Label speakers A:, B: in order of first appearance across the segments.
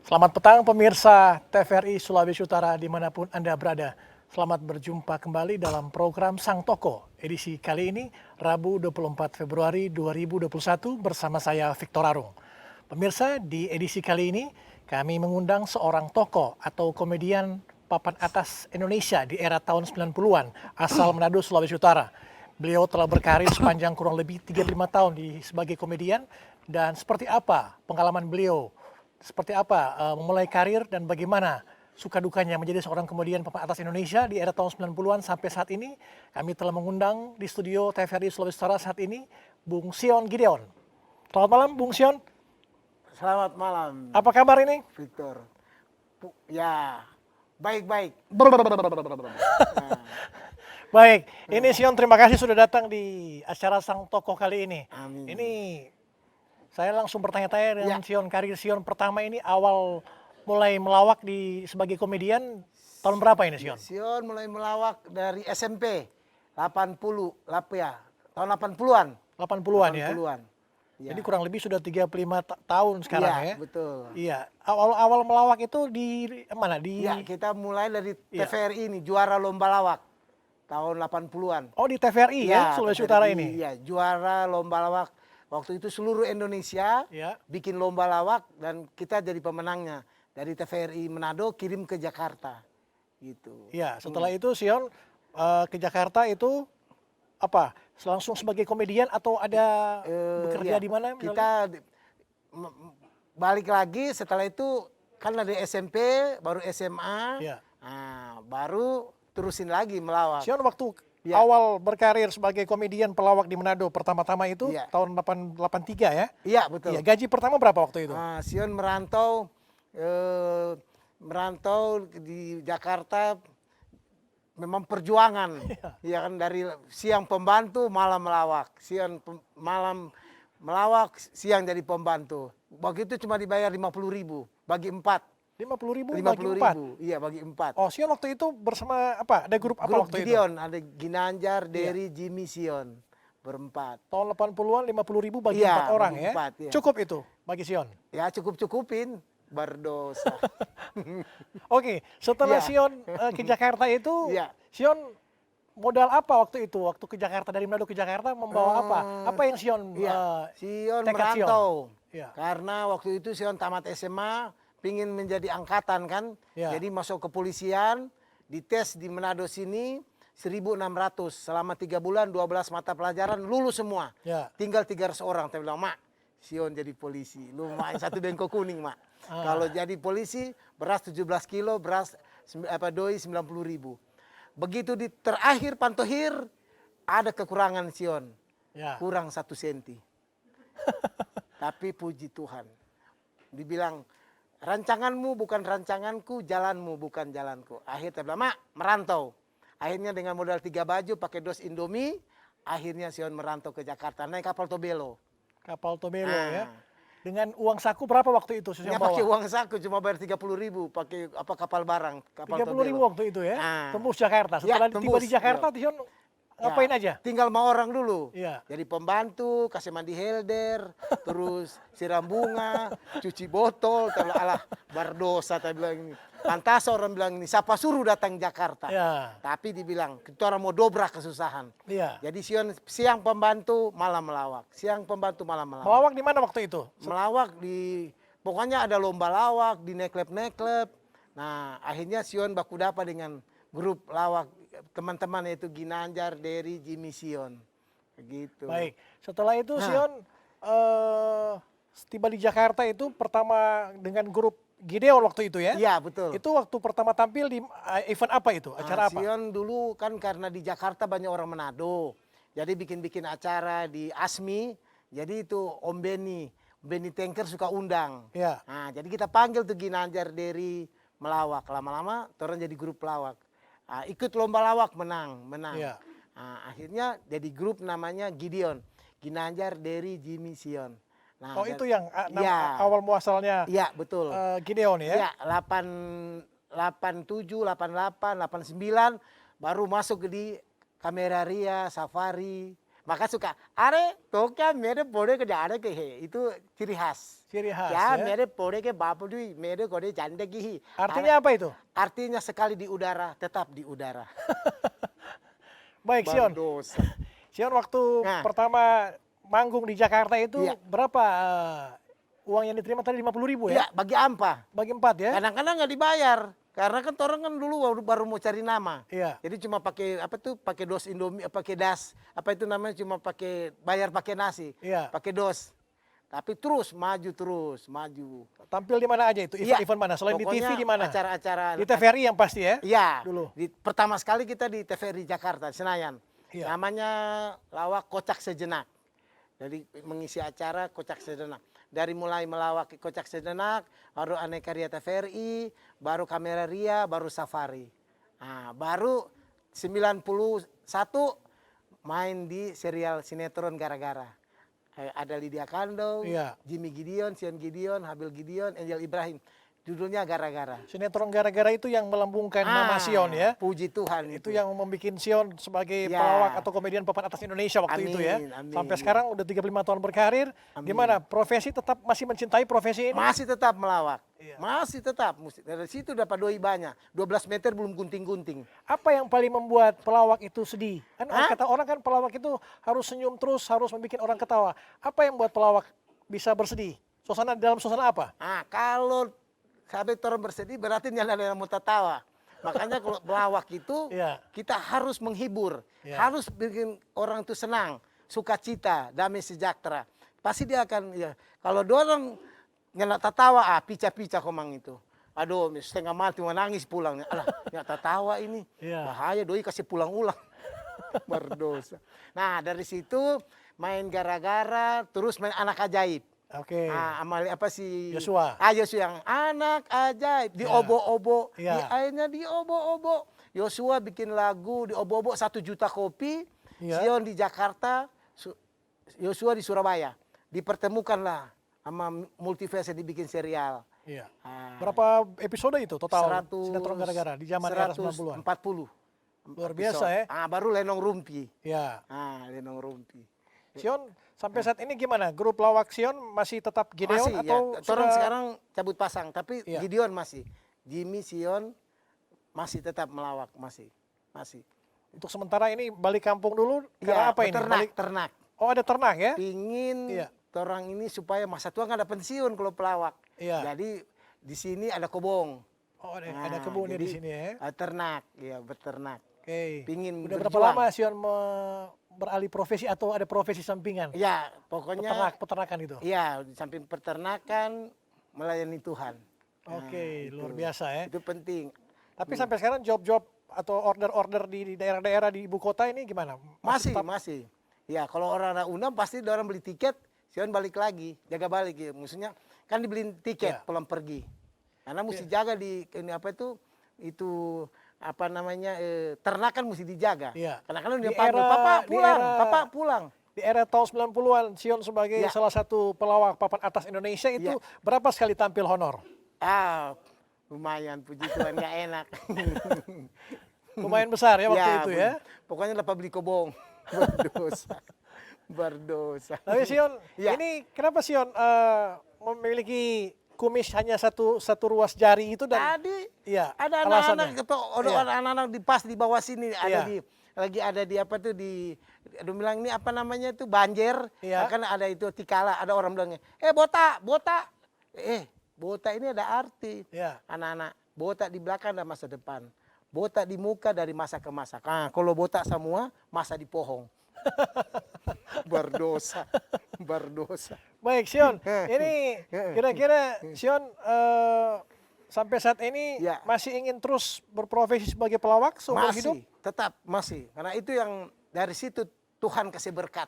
A: Selamat petang pemirsa TVRI Sulawesi Utara dimanapun Anda berada. Selamat berjumpa kembali dalam program Sang Toko. Edisi kali ini Rabu 24 Februari 2021 bersama saya Victor Arung. Pemirsa, di edisi kali ini kami mengundang seorang tokoh atau komedian papan atas Indonesia di era tahun 90-an asal Manado, Sulawesi Utara. Beliau telah berkarir sepanjang kurang lebih 35 tahun sebagai komedian, dan seperti apa pengalaman beliau, seperti apa memulai karir dan bagaimana suka dukanya menjadi seorang komedian papan atas Indonesia di era tahun 90-an sampai saat ini. Kami telah mengundang di studio TVRI Sulawesi Utara saat ini Bung Sion Gideon. Selamat malam Bung Sion.
B: Selamat malam,
A: Apa kabar ini?
B: Victor. Ya, baik-baik.
A: Baik, ini Sion, terima kasih sudah datang di acara Sang Tokoh kali ini.
B: Amin.
A: Ini saya langsung bertanya-tanya dengan
B: Ya.
A: Sion, karir Sion pertama ini awal mulai melawak sebagai komedian tahun berapa ini Sion?
B: Sion mulai melawak dari SMP 80, ya, tahun 80-an.
A: 80-an ya?
B: 80-an. Ya.
A: Jadi kurang lebih sudah 35 tahun sekarang
B: Iya,
A: ya?
B: betul.
A: Iya, awal melawak itu di mana?
B: Ya, kita mulai dari
A: Iya.
B: TVRI ini, juara lomba lawak tahun 80-an.
A: Oh, di TVRI ya, Sulawesi Utara
B: TVRI,
A: ini?
B: Iya, juara lomba lawak. Waktu itu seluruh Indonesia
A: Ya.
B: bikin lomba lawak dan kita jadi pemenangnya. Dari TVRI Manado kirim ke Jakarta. Gitu.
A: Iya, setelah itu Sion ke Jakarta itu apa? Langsung sebagai komedian atau ada bekerja
B: Iya,
A: di mana? misalnya?
B: kita balik lagi setelah itu kan dari SMP baru SMA.
A: Iya.
B: Nah, baru terusin lagi melawak.
A: Sion waktu
B: Ya.
A: awal berkarir sebagai komedian pelawak di Manado pertama-tama itu
B: Iya.
A: tahun 83 ya?
B: Iya, betul.
A: Iya, gaji pertama berapa waktu itu?
B: Sion merantau di Jakarta memang perjuangan. Ya kan, dari siang pembantu malam melawak. Malam melawak, siang jadi pembantu. Begitu cuma dibayar 50.000 bagi 4.
A: 50.000 bagi 4.
B: 50.000. Iya, bagi 4.
A: Oh, Sion waktu itu bersama apa? Ada grup apa
B: Grup
A: waktu
B: Gideon, ada Ginanjar,
A: Iya.
B: Derry, Jimmy, Sion. Berempat.
A: itu? Tahun 80-an 50.000 bagi
B: Iya,
A: 4 orang
B: bagi
A: ya?
B: 4, iya.
A: Cukup itu bagi Sion?
B: Ya, cukup-cupin. Berdosa.
A: Oke, setelah
B: Iya.
A: Sion ke Jakarta itu,
B: Iya.
A: Sion modal apa waktu itu? Waktu ke Jakarta, dari Manado ke Jakarta membawa apa? Apa yang Sion
B: Iya, Sion
A: tekad Sion?
B: merantau.
A: Iya.
B: Karena waktu itu Sion tamat SMA, pingin menjadi angkatan kan.
A: Iya.
B: Jadi masuk kepolisian, dites di Manado sini 1.600. Selama 3 bulan, 12 mata pelajaran, lulus semua.
A: Ya.
B: Tinggal 300 orang. Saya bilang, Mak, Sion jadi polisi. Lumayan, 1 bengkok kuning, Mak. Kalau jadi polisi, beras 17 kilo, doi 90.000. Begitu di terakhir pantohir, ada kekurangan Sion.
A: Ya.
B: Kurang 1 senti. Tapi puji Tuhan. Dibilang, rancanganmu bukan rancanganku, jalanmu bukan jalanku. Akhirnya bilang, Mak, merantau. Akhirnya dengan modal 3 baju, pakai dos Indomie, akhirnya Sion merantau ke Jakarta, naik kapal Tobelo.
A: Kapal Tobelo
B: Ah.
A: ya. Dengan uang saku berapa waktu itu Sion
B: Ya
A: bawa?
B: pakai uang saku, cuma bayar 30.000, pakai kapal barang, kapal
A: 30.000
B: Tobelo.
A: waktu itu ya?
B: Ah.
A: Tembus Jakarta.
B: Ya,
A: Setelah tiba
B: tembus.
A: di Jakarta,
B: Ya.
A: Sion ngapain aja?
B: Tinggal sama orang dulu.
A: Iya.
B: Jadi pembantu, kasih mandi helder, terus siram bunga, cuci botol. Saya bilang, alah, berdosa. Saya bilang ini. Pantas orang bilang ini, siapa suruh datang Jakarta?
A: Ya.
B: Tapi dibilang, kita orang mau dobrak kesusahan.
A: Iya.
B: Jadi siang pembantu, malam melawak. Siang pembantu, malam melawak.
A: Melawak di mana waktu itu?
B: Melawak pokoknya ada lomba lawak di neklep-neklep. Nah, akhirnya Sion baku dapat dengan grup lawak teman-teman, yaitu Ginanjar, Derry, Jimmy, Sion. Begitu.
A: Baik. Setelah itu
B: Nah.
A: Sion tiba di Jakarta itu pertama dengan grup Gideon waktu itu ya?
B: Iya, betul.
A: Itu waktu pertama tampil di event apa itu? Acara apa?
B: Sion dulu kan karena di Jakarta banyak orang Manado. Jadi bikin-bikin acara di ASMI. Jadi itu Om Benny Tanker suka undang.
A: Ya.
B: Nah, jadi kita panggil tuh Ginanjar, Derry melawak. Lama-lama orang jadi grup lawak. Ikut lomba lawak, menang.
A: Iya.
B: Akhirnya jadi grup namanya Gideon. Ginanjar, Derry, Jimmy, Sion. Nah,
A: Oh, itu yang
B: Iya.
A: awal muasalnya
B: Iya, betul.
A: Gideon ya?
B: Iya, 87, 88, 89 baru masuk di Kamera Ria, Safari, Maka suka are toka mere pore ke jare ke he. Itu ciri khas.
A: Ciri khas
B: Ya,
A: ya.
B: mere pore ke bapudi, mere kode jande gihi.
A: Artinya apa itu?
B: Artinya sekali di udara, tetap di udara.
A: Baik, Sion.
B: Berdosa.
A: Sion waktu
B: Nah.
A: pertama manggung di Jakarta itu
B: Iya.
A: berapa uang yang diterima tadi 50.000 ya?
B: Ya, bagi ampa.
A: Bagi 4 ya?
B: Kadang-kadang nggak dibayar. Karena kan orang kan dulu baru mau cari nama.
A: Iya.
B: Jadi cuma pakai apa tuh? Pakai dos Indomie, pakai das. Apa itu namanya? Cuma pakai bayar pakai nasi.
A: Iya.
B: Pakai dos. Tapi terus maju.
A: Tampil di mana aja itu?
B: Iya.
A: Event-event mana? Selain di TV
B: Pokoknya
A: di mana?
B: Acara-acara
A: Di TVRI yang pasti ya?
B: Iya.
A: Dulu.
B: Pertama sekali kita di TVRI Jakarta, Senayan.
A: Iya.
B: Namanya lawak Kocak Sejenak. Jadi mengisi acara Kocak Sejenak. Dari mulai melawak Kocak Sejenak, baru Aneka Ria TVRI, baru Kamera Ria, baru Safari. Nah, baru 91 main di serial sinetron Gara-Gara. Ada Lydia Kandou,
A: Iya.
B: Jimmy Gideon, Sion Gideon, Habil Gideon, Angel Ibrahim. Judulnya Gara-Gara.
A: Sinetron Gara-Gara itu yang melambungkan nama Sion ya?
B: Puji Tuhan
A: Itu yang membuat Sion sebagai
B: Ya.
A: pelawak atau komedian papan atas Indonesia waktu itu ya.
B: Amin,
A: Sampai
B: amin.
A: sekarang udah 35 tahun berkarir.
B: Amin.
A: Gimana? Profesi tetap masih mencintai profesi ini?
B: Masih tetap melawak.
A: Iya.
B: Masih tetap. Dari situ dapat doi banyak. 12 meter belum gunting-gunting.
A: Apa yang paling membuat pelawak itu sedih? Kan
B: Hah?
A: kata orang kan pelawak itu harus senyum terus, harus membuat orang ketawa. Apa yang membuat pelawak bisa bersedih? Dalam suasana apa?
B: Nah, kalau sampai orang bersedih berarti nyala yang mau tertawa. Makanya kalau melawak itu
A: Iya.
B: kita harus menghibur.
A: Iya.
B: Harus bikin orang itu senang, sukacita, damai sejahtera. Pasti dia akan ya. Kalau dua orang nyala tertawa, pica-pica komang itu. Aduh, setengah mati mau nangis pulang. Alah, nggak tertawa ini.
A: Iya.
B: Bahaya doi kasih pulang ulang. Berdosa. Nah, dari situ main Gara-Gara, terus main Anak Ajaib.
A: Oke.
B: Amali apa sih?
A: Yosua.
B: Yosua yang anak ajaib di
A: Ya.
B: obo-obo,
A: Ya.
B: di airnya di obo-obo. Yosua bikin lagu di obo-obo 1 juta kopi.
A: Ya.
B: Sion di Jakarta, Yosua di Surabaya. Dipertemukanlah sama Multiverse yang dibikin serial.
A: Iya.
B: Ah,
A: Berapa episode itu total
B: 100
A: sinetron Gara-Gara di zaman era 90-an?
B: 140.
A: Luar biasa ya.
B: Baru Lenong Rumpi.
A: Ya.
B: Lenong Rumpi.
A: Sion sampai saat ini gimana? Grup lawak Sion masih tetap Gideon
B: Masih
A: atau
B: ya. Orang
A: sudah
B: sekarang cabut pasang, tapi
A: Iya.
B: Gideon masih. Jimmy, Sion masih tetap melawak, masih.
A: untuk sementara ini balik kampung dulu karena
B: Ya,
A: apa ini?
B: ternak.
A: Oh, ada ternak ya?
B: Pingin
A: Iya.
B: orang ini supaya masa tua nggak ada pensiun kalau pelawak.
A: Iya.
B: Jadi di sini ada kobong.
A: Oh, ada kebunnya
B: jadi,
A: di sini ya.
B: Ternak, ya beternak.
A: Oke.
B: Pingin
A: Udah berapa
B: berjuang.
A: lama Sion beralih profesi atau ada profesi sampingan?
B: Ya, pokoknya
A: Peternakan itu.
B: iya di samping peternakan melayani Tuhan.
A: Oke,
B: Itu.
A: luar biasa ya.
B: Itu penting.
A: Tapi sampai sekarang job-job atau order-order di daerah-daerah di ibu kota ini gimana?
B: Masih. Ya, kalau orang ada undang pasti orang beli tiket, Sion balik lagi, jaga balik ya. Maksudnya kan dibeliin tiket
A: Ya.
B: pulang pergi. Karena mesti jaga di ini apa itu apa namanya ternak kan mesti dijaga.
A: Iya.
B: Karena kan dia
A: Di
B: panggil,
A: era-
B: "Papa
A: di
B: pulang,
A: era-
B: Papa pulang."
A: Di era tahun 90-an, Sion sebagai
B: Ya.
A: salah satu pelawak papan atas Indonesia itu
B: Ya.
A: berapa sekali tampil honor?
B: Lumayan puji Tuhan nggak enak.
A: Lumayan besar ya waktu itu ya.
B: Pokoknya dapat beli kobong. Berdosa.
A: Tapi Sion,
B: Ya.
A: ini kenapa Sion memiliki kumis hanya satu ruas jari itu dan
B: Tadi
A: iya,
B: ada
A: alasannya.
B: anak-anak atau ada
A: Iya.
B: anak-anak di pas di bawah sini
A: Iya.
B: ada lagi ada di apa tuh aduh bilang ini apa namanya itu banjer.
A: Iya.
B: Kan ada itu tikala, ada orang bilangnya, botak, botak. Botak ini ada arti.
A: Iya.
B: Anak-anak, botak di belakang dan masa depan. Botak di muka dari masa ke masa. Kalau botak semua, masa di pohong. Berdosa.
A: Baik Sion, ini kira-kira Sion sampai saat ini
B: Ya.
A: masih ingin terus berprofesi sebagai pelawak seumur hidup?
B: Tetap masih. Karena itu yang dari situ Tuhan kasih berkat.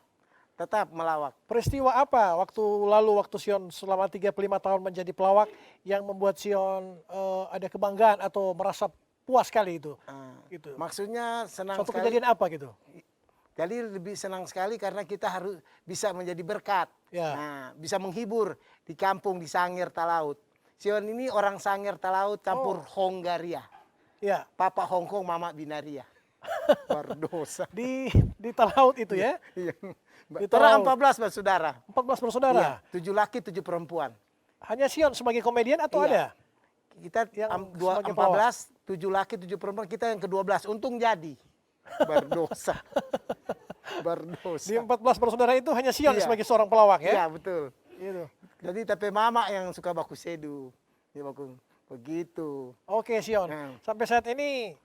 B: Tetap melawak.
A: Peristiwa apa waktu Sion selama 35 tahun menjadi pelawak yang membuat Sion ada kebanggaan atau merasa puas sekali itu? Gitu.
B: Maksudnya senang
A: Suatu
B: sekali.
A: kejadian apa gitu?
B: Jadi lebih senang sekali karena kita harus bisa menjadi berkat.
A: Ya.
B: Nah, bisa menghibur di kampung di Sangir Talaut. Sion ini orang Sangir Talaut campur Hongaria.
A: Ya.
B: Papa Hongkong, Mama Binaria. Berdosa.
A: Di Talaut itu ya.
B: Iya.
A: Di
B: Orang
A: Talaut.
B: 14 bersaudara.
A: 14 bersaudara.
B: Iya, 7 laki, 7 perempuan.
A: Hanya Sion sebagai komedian atau
B: Iya.
A: ada?
B: Kita
A: Yang
B: dua,
A: sebagai
B: 14, 7 laki, 7 perempuan, kita yang ke-12. Untung jadi. Berdosa. Berdosa.
A: Di 14 bersaudara itu hanya Sion
B: Iya.
A: sebagai seorang pelawak ya.
B: Iya, betul.
A: Gitu.
B: Jadi tapi mama yang suka baku sedu. Dia baku begitu.
A: Oke Sion.
B: Nah.
A: Sampai saat ini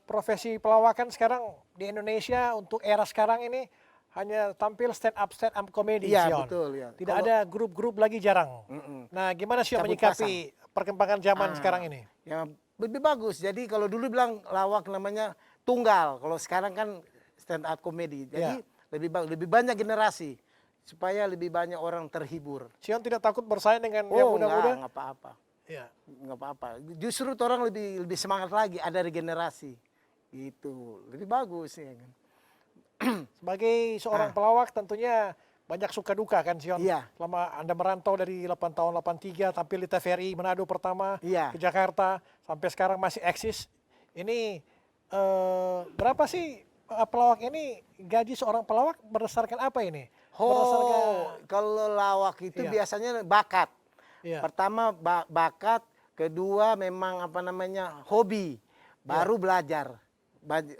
A: profesi pelawakan sekarang di Indonesia untuk era sekarang ini hanya tampil stand up comedy
B: Iya,
A: Sion.
B: betul ya.
A: Tidak ada grup-grup lagi jarang.
B: Mm-mm.
A: Nah, gimana Sion
B: Cabut
A: menyikapi perkembangan zaman
B: Ah.
A: sekarang ini?
B: Ya, lebih bagus. Jadi kalau dulu bilang lawak namanya tunggal. Kalau sekarang kan stand up comedy. Jadi lebih banyak generasi supaya lebih banyak orang terhibur.
A: Sion tidak takut bersaing dengan yang muda-muda?
B: Enggak apa-apa.
A: Ya.
B: Enggak apa-apa. Justru orang lebih semangat lagi, ada regenerasi. Gitu. Lebih bagus ya kan.
A: Sebagai seorang pelawak tentunya banyak suka duka kan Sion.
B: Iya.
A: Selama Anda merantau dari 8 tahun 83 tampil di TVRI Manado pertama
B: Iya.
A: ke Jakarta sampai sekarang masih eksis. Ini berapa sih pelawak ini gaji seorang pelawak berdasarkan apa ini?
B: Kalau lawak itu
A: Iya.
B: biasanya bakat.
A: Iya.
B: Pertama bakat, kedua memang apa namanya hobi, baru belajar,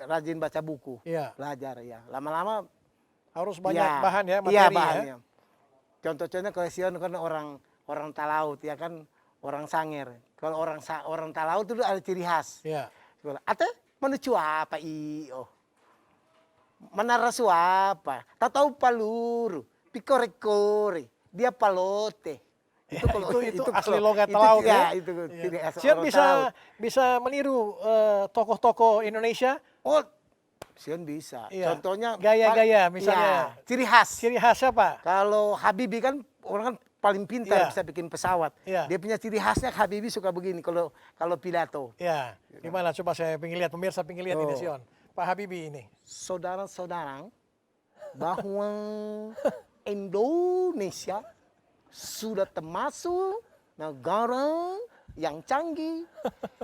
B: rajin baca buku,
A: Iya.
B: belajar ya. Lama-lama
A: Harus banyak
B: ya,
A: bahan ya, materi
B: iya,
A: ya.
B: bahannya. Contoh-contohnya kalau Sion kan orang Talaut ya kan, orang Sanger. Kalau orang Talaut itu ada ciri khas.
A: Iya.
B: Ate menuju apa iyo? Manarasu apa? Tahu paluru, pikore-kore, dia palote.
A: Itu asli
B: kalau-
A: logat
B: itu-
A: Talaut
B: ya.
A: ya.
B: Itu
A: Iya.
B: ciri khas
A: Sion
B: orang
A: bisa
B: Talaut.
A: bisa meniru tokoh-tokoh Indonesia.
B: Oh, Sion bisa.
A: Iya.
B: Contohnya
A: Gaya-gaya misalnya.
B: ya, ciri khas.
A: Ciri khas siapa?
B: Kalau Habibie kan orang kan paling pintar
A: Iya.
B: bisa bikin pesawat.
A: Iya.
B: Dia punya ciri khasnya Habibie suka begini kalau pidato.
A: Ya, gimana? Coba saya pengen lihat, pemirsa pengen lihat ini
B: Oh.
A: Sion. Pak Habibie ini.
B: Saudara-saudara, bahwa Indonesia sudah termasuk negara yang canggih,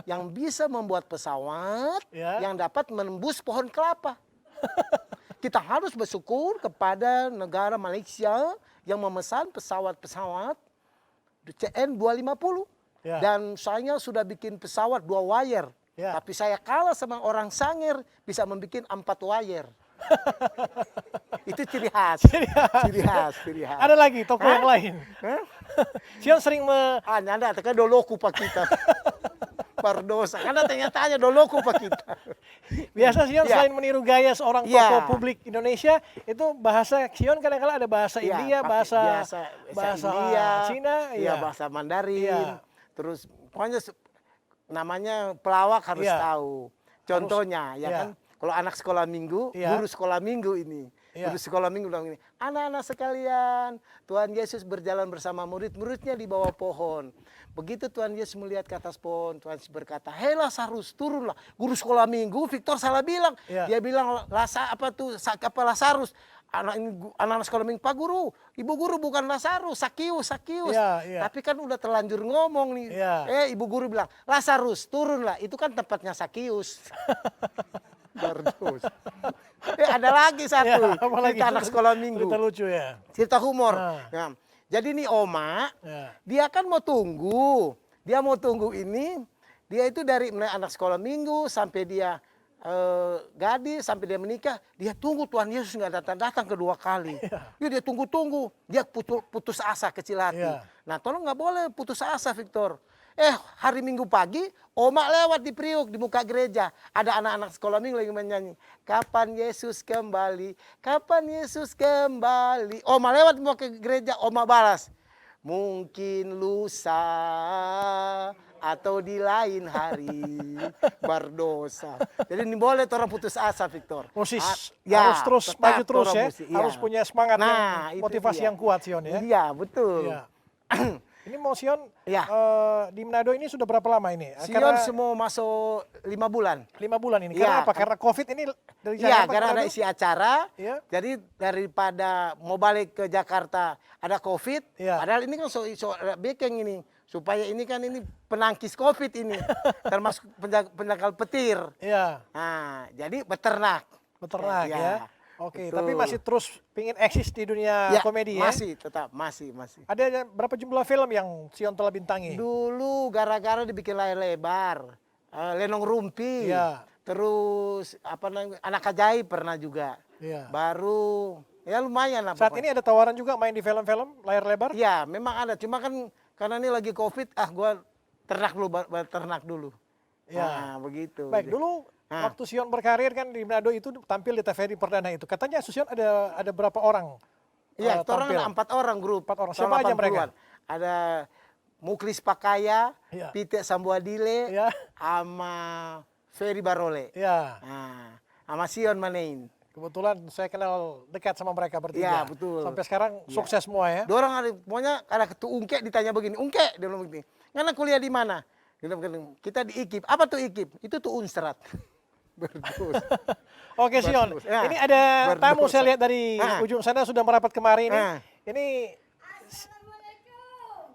B: yang bisa membuat pesawat
A: Ya.
B: yang dapat menembus pohon kelapa. Kita harus bersyukur kepada negara Malaysia yang memesan pesawat-pesawat CN 250.
A: Ya.
B: Dan saya sudah bikin pesawat 2 wire.
A: Ya.
B: Tapi saya kalah sama orang Sanger bisa membuat 4 wire. Itu ciri khas. Ciri khas.
A: Ada lagi tokoh yang lain.
B: Hah?
A: Sion sering
B: Nyanda, tekan doloku pak kita. Berdosa. Karena tanya-tanya doloku pak kita.
A: biasa Sion
B: Ya.
A: selain meniru gaya seorang
B: Ya.
A: tokoh publik Indonesia, itu bahasa Sion kadang-kadang ada bahasa
B: Iya,
A: India,
B: pakai
A: bahasa
B: India,
A: Cina,
B: iya,
A: ya.
B: bahasa Mandarin.
A: Iya.
B: Terus pokoknya namanya pelawak harus
A: Iya.
B: tahu. Contohnya ya
A: iya.
B: kan, kalau anak sekolah minggu,
A: Iya.
B: guru sekolah minggu ini.
A: Iya.
B: Guru sekolah minggu bilang ini, anak-anak sekalian, Tuhan Yesus berjalan bersama murid-muridnya di bawah pohon. Begitu Tuhan Yesus melihat ke atas pohon, Tuhan Yesus berkata, "Hei Lazarus, turunlah." Guru sekolah minggu, Victor salah bilang.
A: Iya.
B: Dia bilang, Lazarus. Anak-anak sekolah minggu, Pak Guru, Ibu Guru bukan Lazarus, Sakius.
A: Iya, iya.
B: Tapi kan udah terlanjur ngomong nih.
A: Iya.
B: Ibu Guru bilang, Lazarus, turunlah. Itu kan tempatnya Sakius. Bardus. Ada lagi satu,
A: Ya, apalagi
B: cerita anak sekolah minggu.
A: Cerita lucu ya.
B: Cerita humor.
A: Nah.
B: Ya. Jadi nih Oma,
A: Ya.
B: dia kan mau tunggu. Dia mau tunggu ini, dia itu dari mulai anak sekolah minggu sampai dia gadis, sampai dia menikah, dia tunggu Tuhan Yesus nggak datang-datang kedua kali. Ya, dia tunggu-tunggu, dia putus asa kecil hati.
A: Ya.
B: Nah tolong nggak boleh putus asa Victor. Hari Minggu pagi, Oma lewat di Priuk, di muka gereja. Ada anak-anak sekolah minggu lagi menyanyi. Kapan Yesus kembali? Kapan Yesus kembali? Oma lewat di muka gereja, Oma balas. Mungkin lusa atau di lain hari. Berdosa. Jadi ini boleh orang putus asa, Victor.
A: Harus terus
B: tetap
A: maju terus
B: orang
A: ya.
B: mesti,
A: Harus punya semangat
B: Nah,
A: yang
B: itu
A: motivasi
B: dia.
A: yang kuat Sion ya.
B: Iya, betul.
A: Iya. Ini mau Sion
B: Iya.
A: di Manado ini sudah berapa lama ini?
B: Sion semua masuk 5 bulan.
A: 5 bulan ini.
B: Iya,
A: Karena apa? Karena COVID ini dari
B: Iya,
A: Jakarta ke
B: karena ada
A: Manado?
B: isi acara.
A: Iya.
B: Jadi daripada mau balik ke Jakarta ada COVID.
A: Iya.
B: Padahal ini kan bekeng ini. supaya ini kan ini penangkis COVID ini, termasuk penangkal petir.
A: Iya,
B: Nah, jadi beternak.
A: beternak
B: Ya,
A: ya. Oke,
B: betul.
A: tapi masih terus pingin eksis di dunia komedi ya?
B: Masih, tetap masih.
A: Ada berapa jumlah film yang Sion telah bintangi?
B: Dulu gara-gara dibikin layar lebar, Lenong Rumpi,
A: Iya.
B: terus apa namanya, Anak Ajaib pernah juga.
A: Iya.
B: Baru ya lumayan lah.
A: Saat
B: pokoknya.
A: ini ada tawaran juga main di film-film layar lebar?
B: Ya, memang ada. Cuma kan karena ini lagi COVID, gua ternak dulu.
A: Ya.
B: Nah, begitu.
A: Baik, dulu waktu Sion berkarir kan di Manado itu tampil di TVRI Perdana itu. Katanya Sion ada berapa orang?
B: Iya, orang
A: tampil?
B: ada 4 orang grup.
A: 4 orang.
B: tahun
A: Siapa aja mereka?
B: 80-an. Ada Muklis Pakaya,
A: Iya.
B: Pite Sambuadile,
A: Iya.
B: sama Ferry Barole.
A: Ya,
B: Nah, sama Sion Manein.
A: kebetulan saya kenal dekat sama mereka bertiga.
B: Iya, betul.
A: Sampai sekarang sukses semua ya.
B: Dorang ada, pokoknya ada ketua Ungke ditanya begini, Ungke, dia bilang begini, ngana kuliah di mana? Dia bilang begini, kita di IKIP. Apa tuh IKIP? Itu tuh Unstrat. Berdus.
A: Oke Sion,
B: Ya,
A: ini ada tamu
B: berdosa.
A: saya lihat dari ujung sana sudah merapat kemari ini. Ini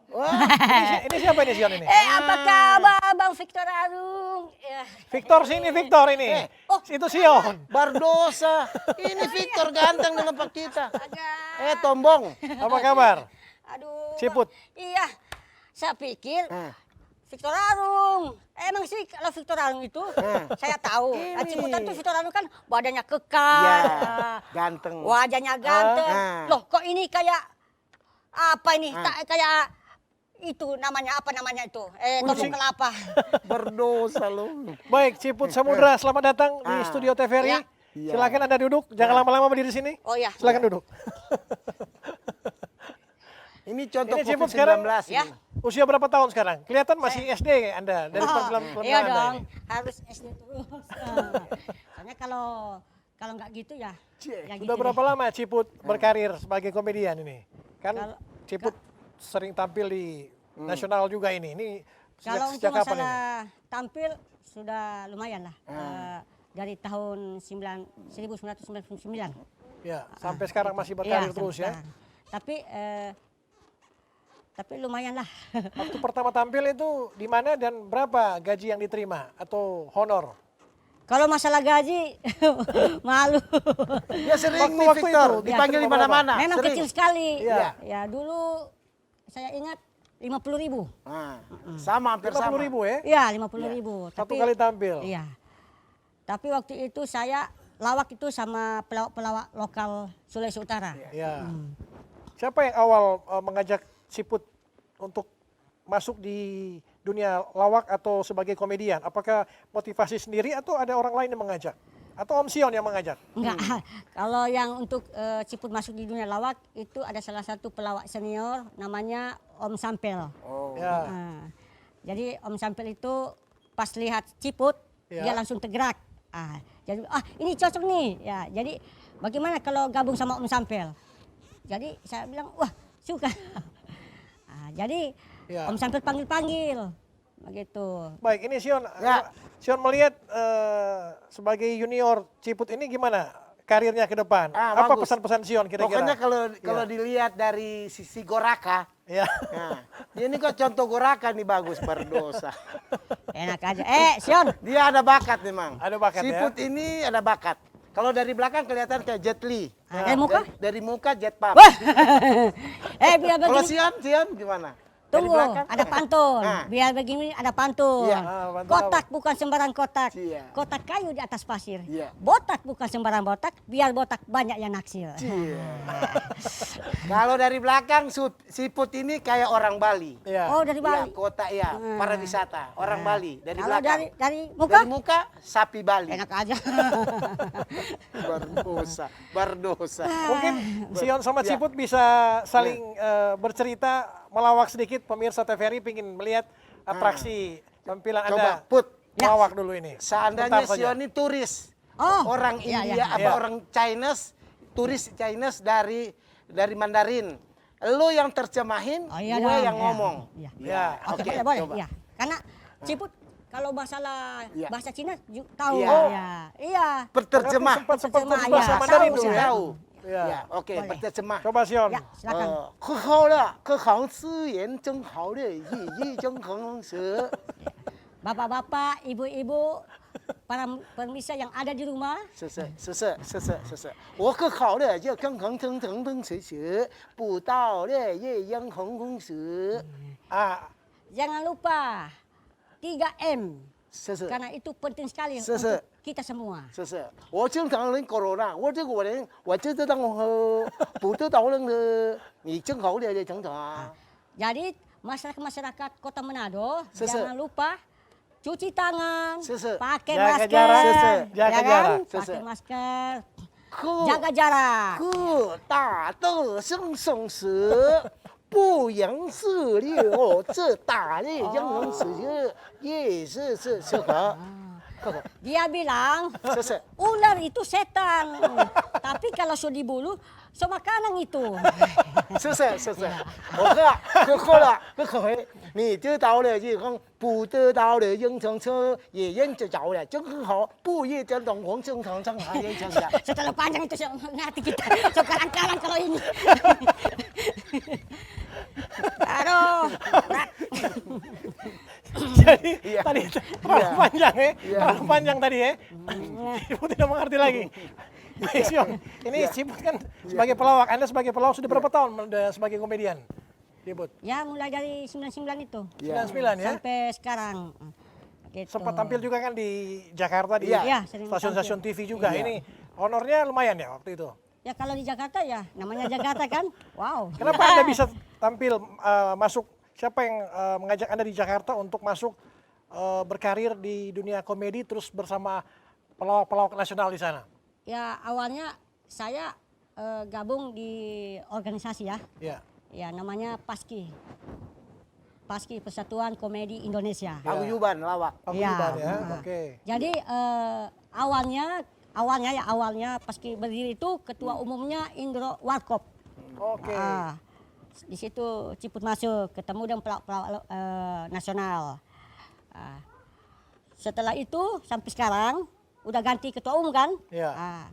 B: Wah,
A: ini siapa ini Sion ini?
C: Apa kabar Bang Victor Arung? Ya.
A: Victor sini Victor ini. Itu Sion.
B: Bardosa. Ini Victor ganteng dengan Pak kita.
C: Agak.
B: Tombong.
A: Apa kabar?
C: Aduh.
A: Ciput.
C: Iya. Saya pikir Victor Arung. Emang sih kalau Victor Arung itu saya tahu. Nah, Ciputan tuh Victor Arung kan badannya kekar.
B: Ya, ganteng.
C: Wajahnya ganteng. Loh, kok ini kayak apa ini? Kayak itu namanya apa namanya itu? Topeng kelapa.
B: Berdosa lo.
A: Baik, Ciput Samudra, selamat datang di studio TVRI.
C: Ya.
B: Iya.
A: Silakan Anda duduk, jangan lama-lama berdiri sini.
C: Oh ya.
A: Silakan duduk.
B: Ini contoh
A: Ini Ciput
B: COVID-19
A: sekarang,
B: ini.
C: Ya.
A: Usia berapa tahun sekarang? Kelihatan masih SD Anda dari penampilan
C: Iya
A: Anda
C: dong,
A: ini.
C: harus SD terus. Soalnya kalau nggak gitu ya.
B: Cie,
C: ya
A: Sudah
C: gitu
A: berapa
C: deh.
A: lama Ciput berkarir sebagai komedian ini? Kan
C: Kalau-
A: Ciput sering tampil di nasional juga ini. Ini
C: Kalau untuk
A: sejak kapan ini?
C: masalah tampil sudah lumayan lah. Dari tahun 1999.
A: Ya, sampai sekarang masih berkarir
C: Iya,
A: terus ya.
C: sampai sekarang. Tapi lumayan lah.
A: Waktu pertama tampil itu di mana dan berapa gaji yang diterima atau honor?
C: Kalau masalah gaji malu.
B: Ya sering
A: Waktu-
B: nih
A: waktu
B: Victor,
A: itu,
B: dipanggil di
A: ya,
B: mana-mana.
C: Memang
B: sering.
C: kecil sekali.
A: Iya.
C: Ya dulu saya ingat 50.000.
B: Nah, sama hampir sama.
A: 50.000 ya?
C: Iya 50.000.
A: Satu kali tampil.
C: Iya. Tapi waktu itu saya lawak itu sama pelawak lokal Sulawesi Utara.
A: Ya. Siapa yang awal mengajak Ciput untuk masuk di dunia lawak atau sebagai komedian? Apakah motivasi sendiri atau ada orang lain yang mengajak? Atau Om Sion yang mengajak?
C: Enggak. Kalau yang untuk Ciput masuk di dunia lawak itu ada salah satu pelawak senior namanya Om Sampel.
B: Oh.
A: Ya.
C: Nah, jadi Om Sampel itu pas lihat Ciput
A: Ya.
C: dia langsung tergerak. Jadi ini cocok nih. Ya, jadi bagaimana kalau gabung sama Om Sampel? Jadi saya bilang wah suka. Jadi
A: Ya.
C: Om Sampel panggil-panggil, begitu.
A: Baik, ini Sion.
B: Ya.
A: Sion melihat sebagai junior Ciput ini gimana karirnya ke depan? Apa
B: Bagus.
A: pesan-pesan Sion kira-kira?
B: Pokoknya kalau dilihat dari sisi Goraka,
A: Ya.
B: nah, ini kok contoh Goraka nih bagus, berdosa.
C: Enak aja. Sion.
B: Dia ada bakat memang.
A: Ada bakat, ya?
B: Siput ini ada bakat. Kalau dari belakang kelihatan kayak Jet Li.
C: Dari muka?
B: Dari muka Jet Pap.
C: Biar
B: Kalau
C: begini.
B: Sion gimana? Dari
C: Tunggu,
B: belakang?
C: ada pantun.
B: Nah.
C: Biar begini ada pantun.
B: Iya.
A: Pantun
C: Kotak bukan sembarang kotak.
B: Iya.
C: Kotak kayu di atas pasir.
B: Iya.
C: Botak bukan sembarang botak. Biar botak banyak yang naksir.
B: Kalau dari belakang Siput ini kayak orang Bali.
A: Ya.
C: Oh dari
B: Ya,
C: Bali.
B: kota ya, pariwisata, orang Bali dari
C: Kalau
B: belakang.
C: dari muka?
B: Dari muka sapi Bali.
C: Enak aja.
B: Berdosa.
A: Mungkin Sion sama Ciput bisa saling bercerita, melawak sedikit. Pemirsa TVRI ingin melihat atraksi tampilan
B: Coba
A: Anda
B: Put,
A: melawak dulu ini.
B: seandainya
A: Bentar saja.
B: Sion ini turis,
C: Oh,
B: orang
C: iya,
B: India
C: iya.
B: apa
A: Iya.
B: orang Chinese, turis Chinese dari Mandarin. Lu yang terjemahin,
C: Oh iya
B: gue
C: dong,
B: yang
C: iya.
B: ngomong.
C: Iya.
A: Ya.
C: Oke,
B: Oke,
C: boleh.
B: coba.
C: Iya. Karena Ciput kalau
B: Iya.
C: bahasa Cina tahu.
B: Iya.
C: Iya. Iya.
B: Terjemah.
A: Sempat
C: Terjemah,
A: berbahasa
C: ya.
A: Mandarin
C: Tahu
A: dulu
C: saya.
A: ya.
B: Tahu.
A: Ya.
B: Ya, oke,
C: Boleh.
B: berterjemah.
A: Coba Sion.
C: Ya, silakan.
B: 可好了，可好资源真好了，一真很是。
C: Bapak-bapak, ibu-ibu, para pemirsa yang ada di rumah,
B: 是，我可好了，就更横腾腾腾是是，不到了也应红红是，
A: Ah,
C: jangan lupa 3M.
B: 是，
C: Karena itu penting sekali
B: Se-
C: untuk kita semua.
B: 是，我经常人 corona，我这个人，我这当不得到人的，你正好了就正常啊。
C: Jadi masyarakat Kota Manado
B: Se-
C: jangan lupa cuci tangan,
B: Se-
C: pakai
A: Jaga
C: masker,
A: jarak.
B: Se-
A: jaga
C: ya kan?
A: jarak.
B: Se-
C: Pakai masker,
B: 可
C: jaga jarak.
B: 可大的生生死，不言是了，这大的应能是也是可。
C: Dia bilang
B: 是。
C: ular itu setan, tapi kalau sudah dibulu, so makanan itu.
B: 是，我喝了，可回，你得到了就讲不得到的应承车也认得着了，正很好，不也真懂红正常正还认成的。
C: Setelah panjang itu nanti kita sekarang kalau ini. Aduh, berat.
A: jadi
B: Iya.
A: tadi terlalu
B: Iya.
A: panjang ya,
B: Iya.
A: terlalu panjang tadi ya. Ibu tidak mengerti lagi. Baik, Sion. Ini
B: Iya.
A: Ciput kan sebagai pelawak. Anda sebagai pelawak sudah berapa tahun sebagai komedian? Ciput.
C: Ya mulai dari 99 itu
A: 99 ya.
C: sampai sekarang. Gitu.
A: Sempat tampil juga kan di Jakarta di
B: Iya.
C: Iya, sering
A: stasiun-stasiun
C: tampil.
A: TV juga.
B: Iya.
A: Ini honornya lumayan ya waktu itu.
C: Ya kalau di Jakarta ya namanya Jakarta kan. Wow.
A: Kenapa Anda bisa tampil masuk? Siapa yang mengajak Anda di Jakarta untuk masuk berkarir di dunia komedi terus bersama pelawak-pelawak nasional di sana?
C: Ya awalnya saya gabung di organisasi ya.
A: Ya.
C: Ya namanya PASKI. PASKI Persatuan Komedi Indonesia.
B: Paguyuban lawak.
A: Paguyuban ya.
C: Nah.
A: Oke.
C: Jadi awalnya PASKI berdiri itu ketua umumnya Indro Warkop.
A: Oke.
C: Ah, di situ Ciput masuk, ketemu dengan pelawak-pelawak nasional. Ah, setelah itu sampai sekarang udah ganti ketua umum kan?
A: Iya.
C: Ah,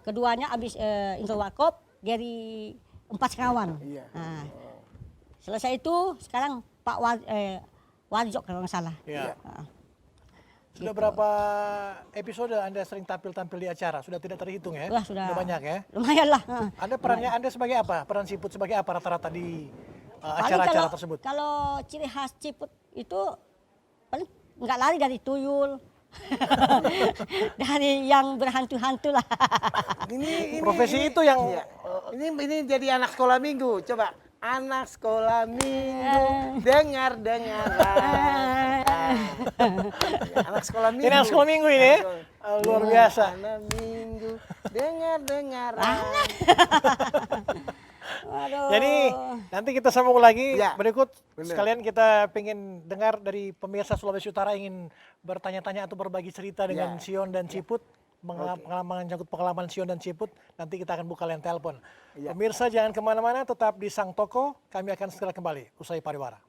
C: keduanya habis Indro Warkop dari 4 sekawan.
B: Iya.
C: Ah, selesai itu sekarang Pak Warjok kalau nggak salah.
A: Ya.
C: Ah,
A: Sudah
C: gitu.
A: berapa episode Anda sering tampil-tampil di acara? Sudah tidak terhitung ya?
C: Wah, sudah
A: banyak ya?
C: Lumayan lah. Ah.
A: Anda perannya Anda sebagai apa? Peran Ciput sebagai apa rata-rata di
C: Paling
A: acara-acara tersebut?
C: Kalau ciri khas Ciput itu paling nggak lari dari tuyul, dari yang berhantu-hantu lah.
A: Profesi itu yang
B: Iya. Ini jadi anak sekolah minggu. Coba anak sekolah minggu dengar. Anak sekolah minggu.
A: Ini anak sekolah minggu ini ya? Luar biasa.
B: Anak minggu dengar.
C: Aduh.
A: Jadi nanti kita sambung lagi
B: Ya,
A: berikut.
B: benar.
A: Sekalian kita pengen dengar dari pemirsa Sulawesi Utara ingin bertanya-tanya atau berbagi cerita dengan
B: Ya.
A: Sion dan Ciput. Pengalaman menyangkut pengalaman Sion dan Ciput. Nanti kita akan buka line telepon.
B: Ya.
A: Pemirsa jangan kemana-mana, tetap di Sang Toko. Kami akan segera kembali usai pariwara.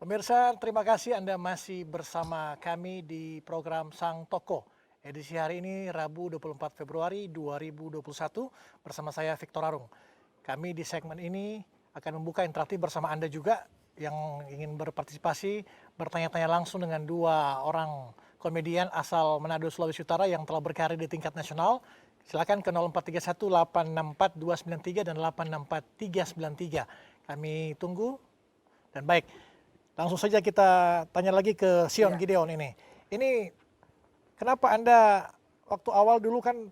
A: Pemirsa, terima kasih Anda masih bersama kami di program Sang Toko. Edisi hari ini Rabu 24 Februari 2021 bersama saya Victor Arung. Kami di segmen ini akan membuka interaktif bersama Anda juga yang ingin berpartisipasi, bertanya-tanya langsung dengan dua orang komedian asal Manado, Sulawesi Utara yang telah berkarir di tingkat nasional. Silakan ke 0431 864 293 dan 864 393. Kami tunggu. Dan baik, langsung saja kita tanya lagi ke Sion Gideon ini. Ini kenapa Anda waktu awal dulu kan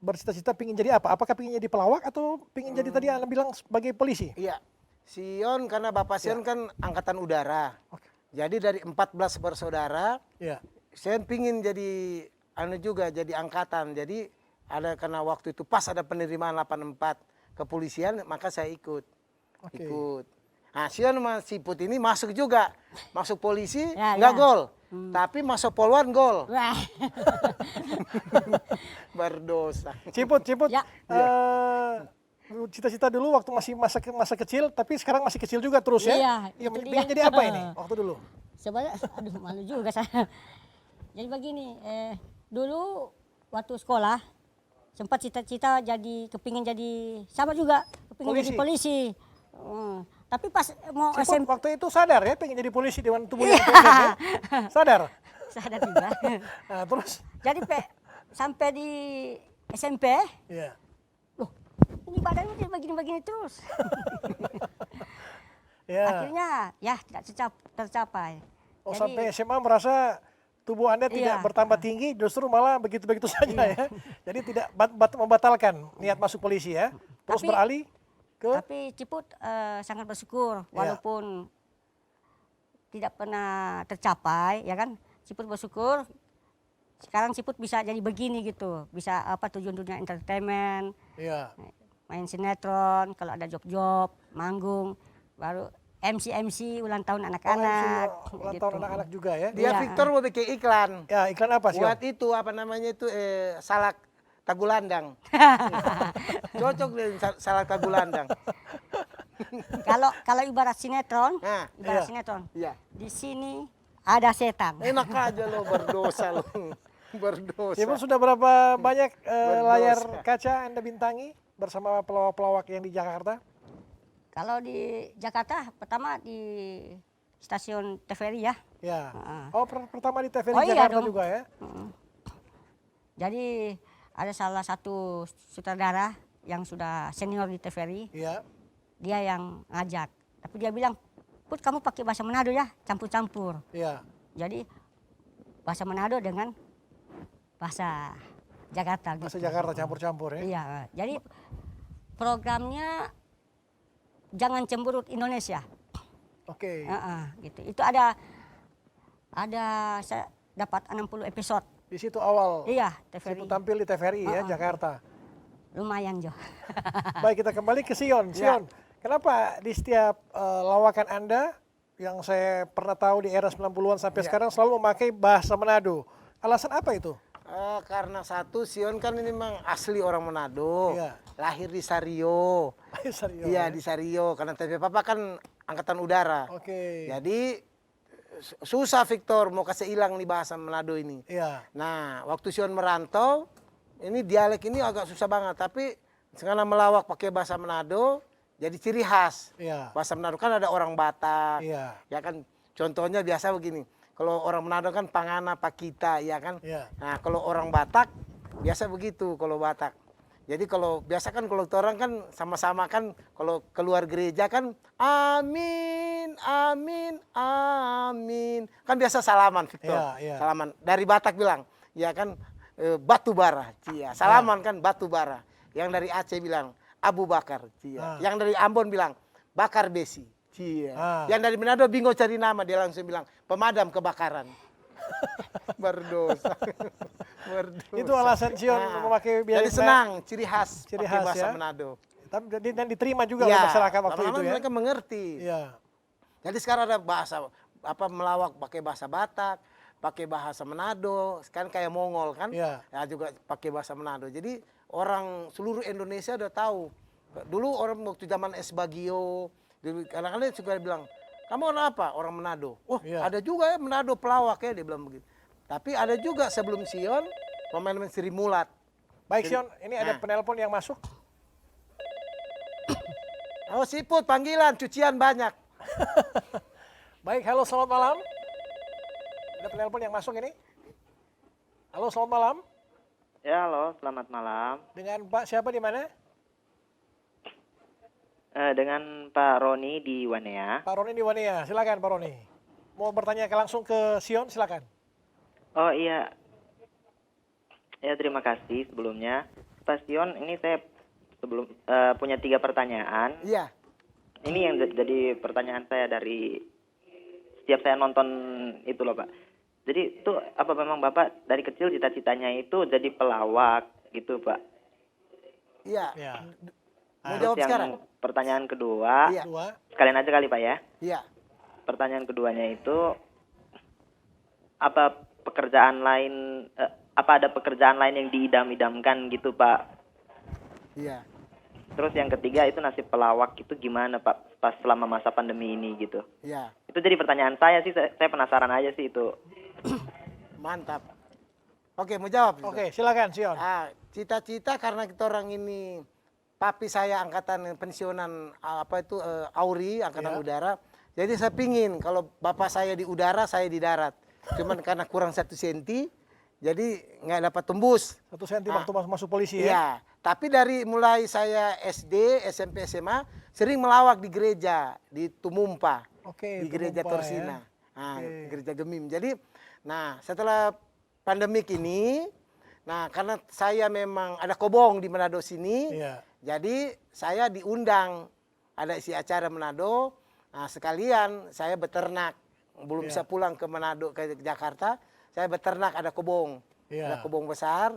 A: bercita-cita pingin jadi apa? Apakah pingin jadi pelawak atau pingin jadi tadi Anda bilang sebagai polisi?
B: Iya, Sion karena Bapak Sion kan angkatan udara.
A: Oke.
B: Jadi dari 14 bersaudara,
A: Ya.
B: Sion pingin jadi juga jadi angkatan. Jadi ada karena waktu itu pas ada penerimaan 84 kepolisian, maka saya ikut.
A: Oke.
B: Ikut. Nah, Sion sama Siput ini masuk juga. Masuk polisi
C: Ya,
B: nggak
C: ya.
B: gol. Tapi masuk polwan gol.
C: Wah.
B: Berdosa.
A: Ciput.
C: Ya.
A: Cita-cita dulu waktu masih masa kecil, tapi sekarang masih kecil juga terus ya?
C: Iya,
A: Iya,
C: itu
A: pengen
C: dia.
A: jadi apa ini waktu dulu?
C: Sebenarnya, aduh malu juga saya. Jadi begini, dulu waktu sekolah sempat cita-cita kepingin jadi sama juga, kepingin jadi polisi. Tapi pas mau
A: Ciput
C: SMP
A: waktu itu sadar ya pengen jadi polisi dengan tubuh yang pendek ya? Sadar?
C: sadar juga.
A: Nah, terus?
C: Jadi sampai di SMP,
A: Iya.
C: loh ini badannya jadi begini-begini terus.
A: Ya.
C: Akhirnya ya tidak tercapai.
A: Oh,
C: Jadi,
A: sampai SMA merasa tubuh Anda tidak
C: Iya.
A: bertambah tinggi, justru malah begitu-begitu saja ya. Jadi tidak membatalkan niat masuk polisi ya. Terus
C: Tapi-
A: beralih ke
C: Tapi Ciput sangat bersyukur walaupun tidak pernah tercapai, ya kan? Ciput bersyukur. Sekarang Ciput bisa jadi begini gitu, bisa tujuan dunia entertainment,
A: ya.
C: main sinetron, kalau ada job-job, manggung, baru MC ulang tahun anak-anak.
A: Ulang
C: gitu.
A: tahun anak-anak juga ya.
B: Dia
C: Iya.
B: Victor mau bikin iklan.
A: Ya, iklan apa sih?
B: Buat itu apa namanya itu salak tagulandang. Cocok dengan salak tagulandang.
C: Kalau ibarat sinetron,
B: Nah,
A: iya.
C: ibarat sinetron,
B: iya.
C: di sini ada setan.
B: Enak aja lo berdosa lo. Berdosa.
A: Ciput sudah berapa banyak
B: Berdosa.
A: layar kaca Anda bintangi bersama pelawak-pelawak yang di Jakarta?
C: Kalau di Jakarta pertama di stasiun TVRI ya.
A: Ya.
C: Heeh.
A: Oh, pertama di TVRI
C: Oh, iya
A: Jakarta
C: dong.
A: juga ya?
C: Jadi ada salah satu sutradara yang sudah senior di TVRI,
A: Iya.
C: dia yang ngajak. Tapi dia bilang, Put kamu pakai bahasa Manado ya, campur-campur.
A: Iya.
C: Jadi bahasa Manado dengan bahasa Jakarta
A: Bahasa
C: gitu.
A: Jakarta campur-campur ya?
C: Iya, jadi programnya Jangan Cemberut Indonesia.
A: Oke.
C: Gitu. Itu ada saya dapat 60 episode.
A: Di situ awal
C: Iya,
A: Ciput
C: TVRI.
A: tampil di TVRI ya, Jakarta.
C: Lumayan Jo.
A: Baik, kita kembali ke Sion. Sion, kenapa di setiap lawakan Anda yang saya pernah tahu di era 90-an sampai sekarang selalu memakai bahasa Manado? Alasan apa itu?
B: Karena satu, Sion kan ini memang asli orang Manado.
A: Iya.
B: Lahir di Sario.
A: Serius,
B: Iya,
A: ya?
B: di Sario. Karena tapi papa kan angkatan udara.
A: Oke.
B: Jadi susah Victor mau kasih hilang nih bahasa Manado ini.
A: Iya.
B: Nah, waktu Sion merantau, ini dialek ini agak susah banget. Tapi sekarang melawak pakai bahasa Manado, jadi ciri khas.
A: Iya.
B: Bahasa Manado kan ada orang Batak.
A: Iya.
B: Ya kan, contohnya biasa begini. Kalau orang Manado kan pangana, pakita, ya kan.
A: Iya.
B: Nah, kalau orang Batak biasa begitu kalau Batak. Jadi kalau biasa kan kalau orang kan sama-sama kan kalau keluar gereja kan amin, amin, amin. Kan biasa salaman Victor.
A: Iya, iya.
B: Salaman dari Batak bilang, ya kan batu bara, cia. Salaman kan batu bara. Yang dari Aceh bilang Abu Bakar, cia. Yang dari Ambon bilang bakar besi, cia. Yang dari Manado bingung cari nama, dia langsung bilang pemadam kebakaran. Berdosa. Berdosa.
A: Itu alasan Sion memakai biaya.
B: Jadi senang, ciri khas,
A: Ciri
B: pakai
A: khas,
B: bahasa
A: ya.
B: Manado.
A: Tapi dan diterima juga oleh masyarakat waktu
B: lama-lama
A: itu ya.
B: mereka mengerti.
A: Iya.
B: Jadi sekarang ada bahasa melawak pakai bahasa Batak, pakai bahasa Manado, sekarang kayak Mongol kan,
A: Iya.
B: ya juga pakai bahasa Manado. Jadi orang seluruh Indonesia udah tahu. Dulu orang waktu zaman Es Bagio, kadang-kadang juga bilang kamu orang apa? Orang Manado. Oh,
A: Iya.
B: ada juga ya Manado pelawak ya, dia bilang begitu. Tapi ada juga sebelum Sion, pemain-pemain Sri Mulat.
A: Baik Sion, ini ada
B: Nah.
A: penelpon yang masuk.
B: Oh, siput panggilan, cucian banyak.
A: Baik, halo selamat malam. Ada penelpon yang masuk ini. Halo selamat malam.
D: Ya, halo, selamat malam.
A: Dengan Pak siapa di mana?
D: Dengan Pak Roni di Wanea.
A: Pak Roni di Wania. Silakan Pak Roni. Mau bertanya langsung ke Sion, silakan.
D: Oh iya, ya terima kasih sebelumnya. Pak Sion, ini saya punya 3 pertanyaan.
B: Iya.
D: Ini yang jadi pertanyaan saya dari setiap saya nonton itu loh Pak. Jadi itu apa memang Bapak dari kecil cita-citanya itu jadi pelawak gitu Pak?
B: Iya.
A: Ya.
B: Mau
D: Terus
B: jawab
D: yang
B: sekarang?
D: pertanyaan kedua,
B: Iya.
A: Dua.
D: sekalian aja kali Pak ya.
B: Iya.
D: Pertanyaan keduanya itu apa pekerjaan lain apa ada pekerjaan lain yang diidam-idamkan gitu Pak?
B: Iya.
D: Terus yang ketiga itu nasib pelawak itu gimana Pak pas selama masa pandemi ini gitu?
B: Iya.
D: Itu jadi pertanyaan saya sih, saya penasaran aja sih itu.
B: Mantap. Oke, mau jawab?
A: Oke, silakan Sion.
B: Cita-cita karena kita orang ini, papi saya angkatan pensiunan Auri, angkatan
A: Iya.
B: udara. Jadi saya pingin kalau bapak saya di udara, saya di darat. Cuman karena kurang 1 senti, jadi nggak dapat tembus.
A: 1 senti waktu masuk polisi ya.
B: Iya. Tapi dari mulai saya SD, SMP, SMA, sering melawak di gereja di Tumumpa,
A: Oke,
B: di gereja
A: Tumumpa
B: Torsina,
A: ya. Oke.
B: gereja Gemim. Jadi, nah setelah pandemik ini, nah karena saya memang ada kobong di Manado sini,
A: Iya.
B: jadi saya diundang ada isi acara Manado. Nah, sekalian saya beternak, belum
A: Iya.
B: bisa pulang ke Manado ke Jakarta, saya beternak ada kobong,
A: Iya.
B: ada kobong besar,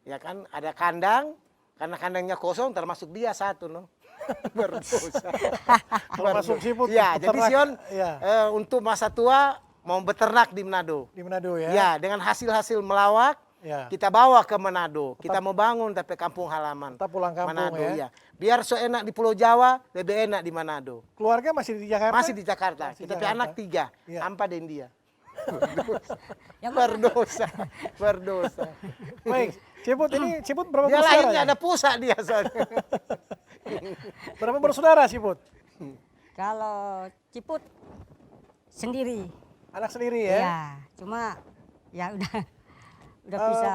B: ya kan, ada kandang, karena kandangnya kosong termasuk dia satu, no. Berdosa.
A: Termasuk siput.
B: Ya, jadi
A: beternak.
B: Sion
A: Iya.
B: untuk masa tua mau beternak di Manado.
A: Di Manado ya.
B: Ya, dengan hasil-hasil melawak,
A: Ya.
B: kita bawa ke Manado. Kita mau bangun tapi kampung halaman.
A: Tetap pulang kampung
B: Manado,
A: ya.
B: ya. Biar so enak di Pulau Jawa, lebih enak di Manado.
A: Keluarga masih di Jakarta?
B: Masih di Jakarta.
A: Masih di
B: Kita punya
A: Jakarta.
B: anak 3,
A: Iya.
B: Ampa dan dia.
C: Yang mana?
B: Berdosa, berdosa.
A: Baik, Ciput ini Ciput berapa
B: Dia
A: bersaudara?
B: lahirnya
A: ya?
B: ada pusat dia soalnya.
A: Berapa bersaudara Ciput?
C: Kalau Ciput sendiri.
A: Anak sendiri ya?
C: Ya, cuma ya udah
A: Eh,
C: bisa.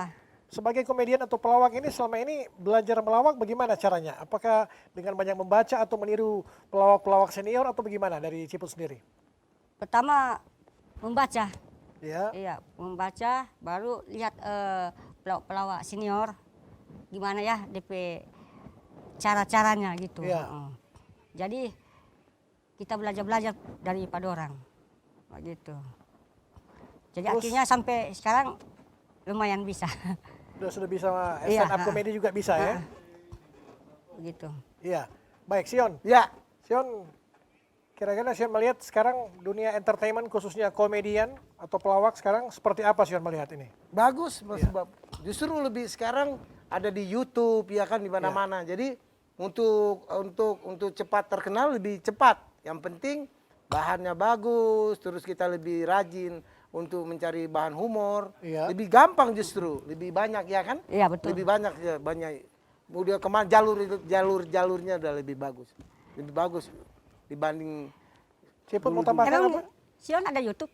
A: Sebagai komedian atau pelawak ini selama ini belajar melawak bagaimana caranya? Apakah dengan banyak membaca atau meniru pelawak-pelawak senior atau bagaimana dari Ciput sendiri?
C: Pertama membaca.
A: Ya.
C: Iya, membaca baru lihat pelawak senior gimana ya DP cara-caranya gitu.
A: Iya.
C: Heeh. Jadi kita belajar-belajar daripada orang. Begitu. Jadi
A: Terus-
C: akhirnya sampai sekarang lumayan bisa.
A: Sudah bisa
C: Iya,
A: stand up comedy juga bisa ya?
C: Begitu.
A: Iya. Baik, Sion.
B: Ya,
A: Sion, kira-kira Sion melihat sekarang dunia entertainment khususnya komedian atau pelawak sekarang seperti apa Sion melihat ini?
B: bagus
A: Iya.
B: sebab justru lebih sekarang ada di YouTube ya kan di mana-mana.
A: Iya.
B: Jadi untuk cepat terkenal lebih cepat. Yang penting bahannya bagus, terus kita lebih rajin untuk mencari bahan humor.
A: Iya.
B: Lebih gampang justru, lebih banyak ya kan?
C: Iya, betul.
B: Lebih banyak ya, banyak. Udah kemana jalurnya udah lebih bagus. Lebih bagus dibanding
A: Ciput mau tambahkan apa?
C: Emang Sion ada YouTube?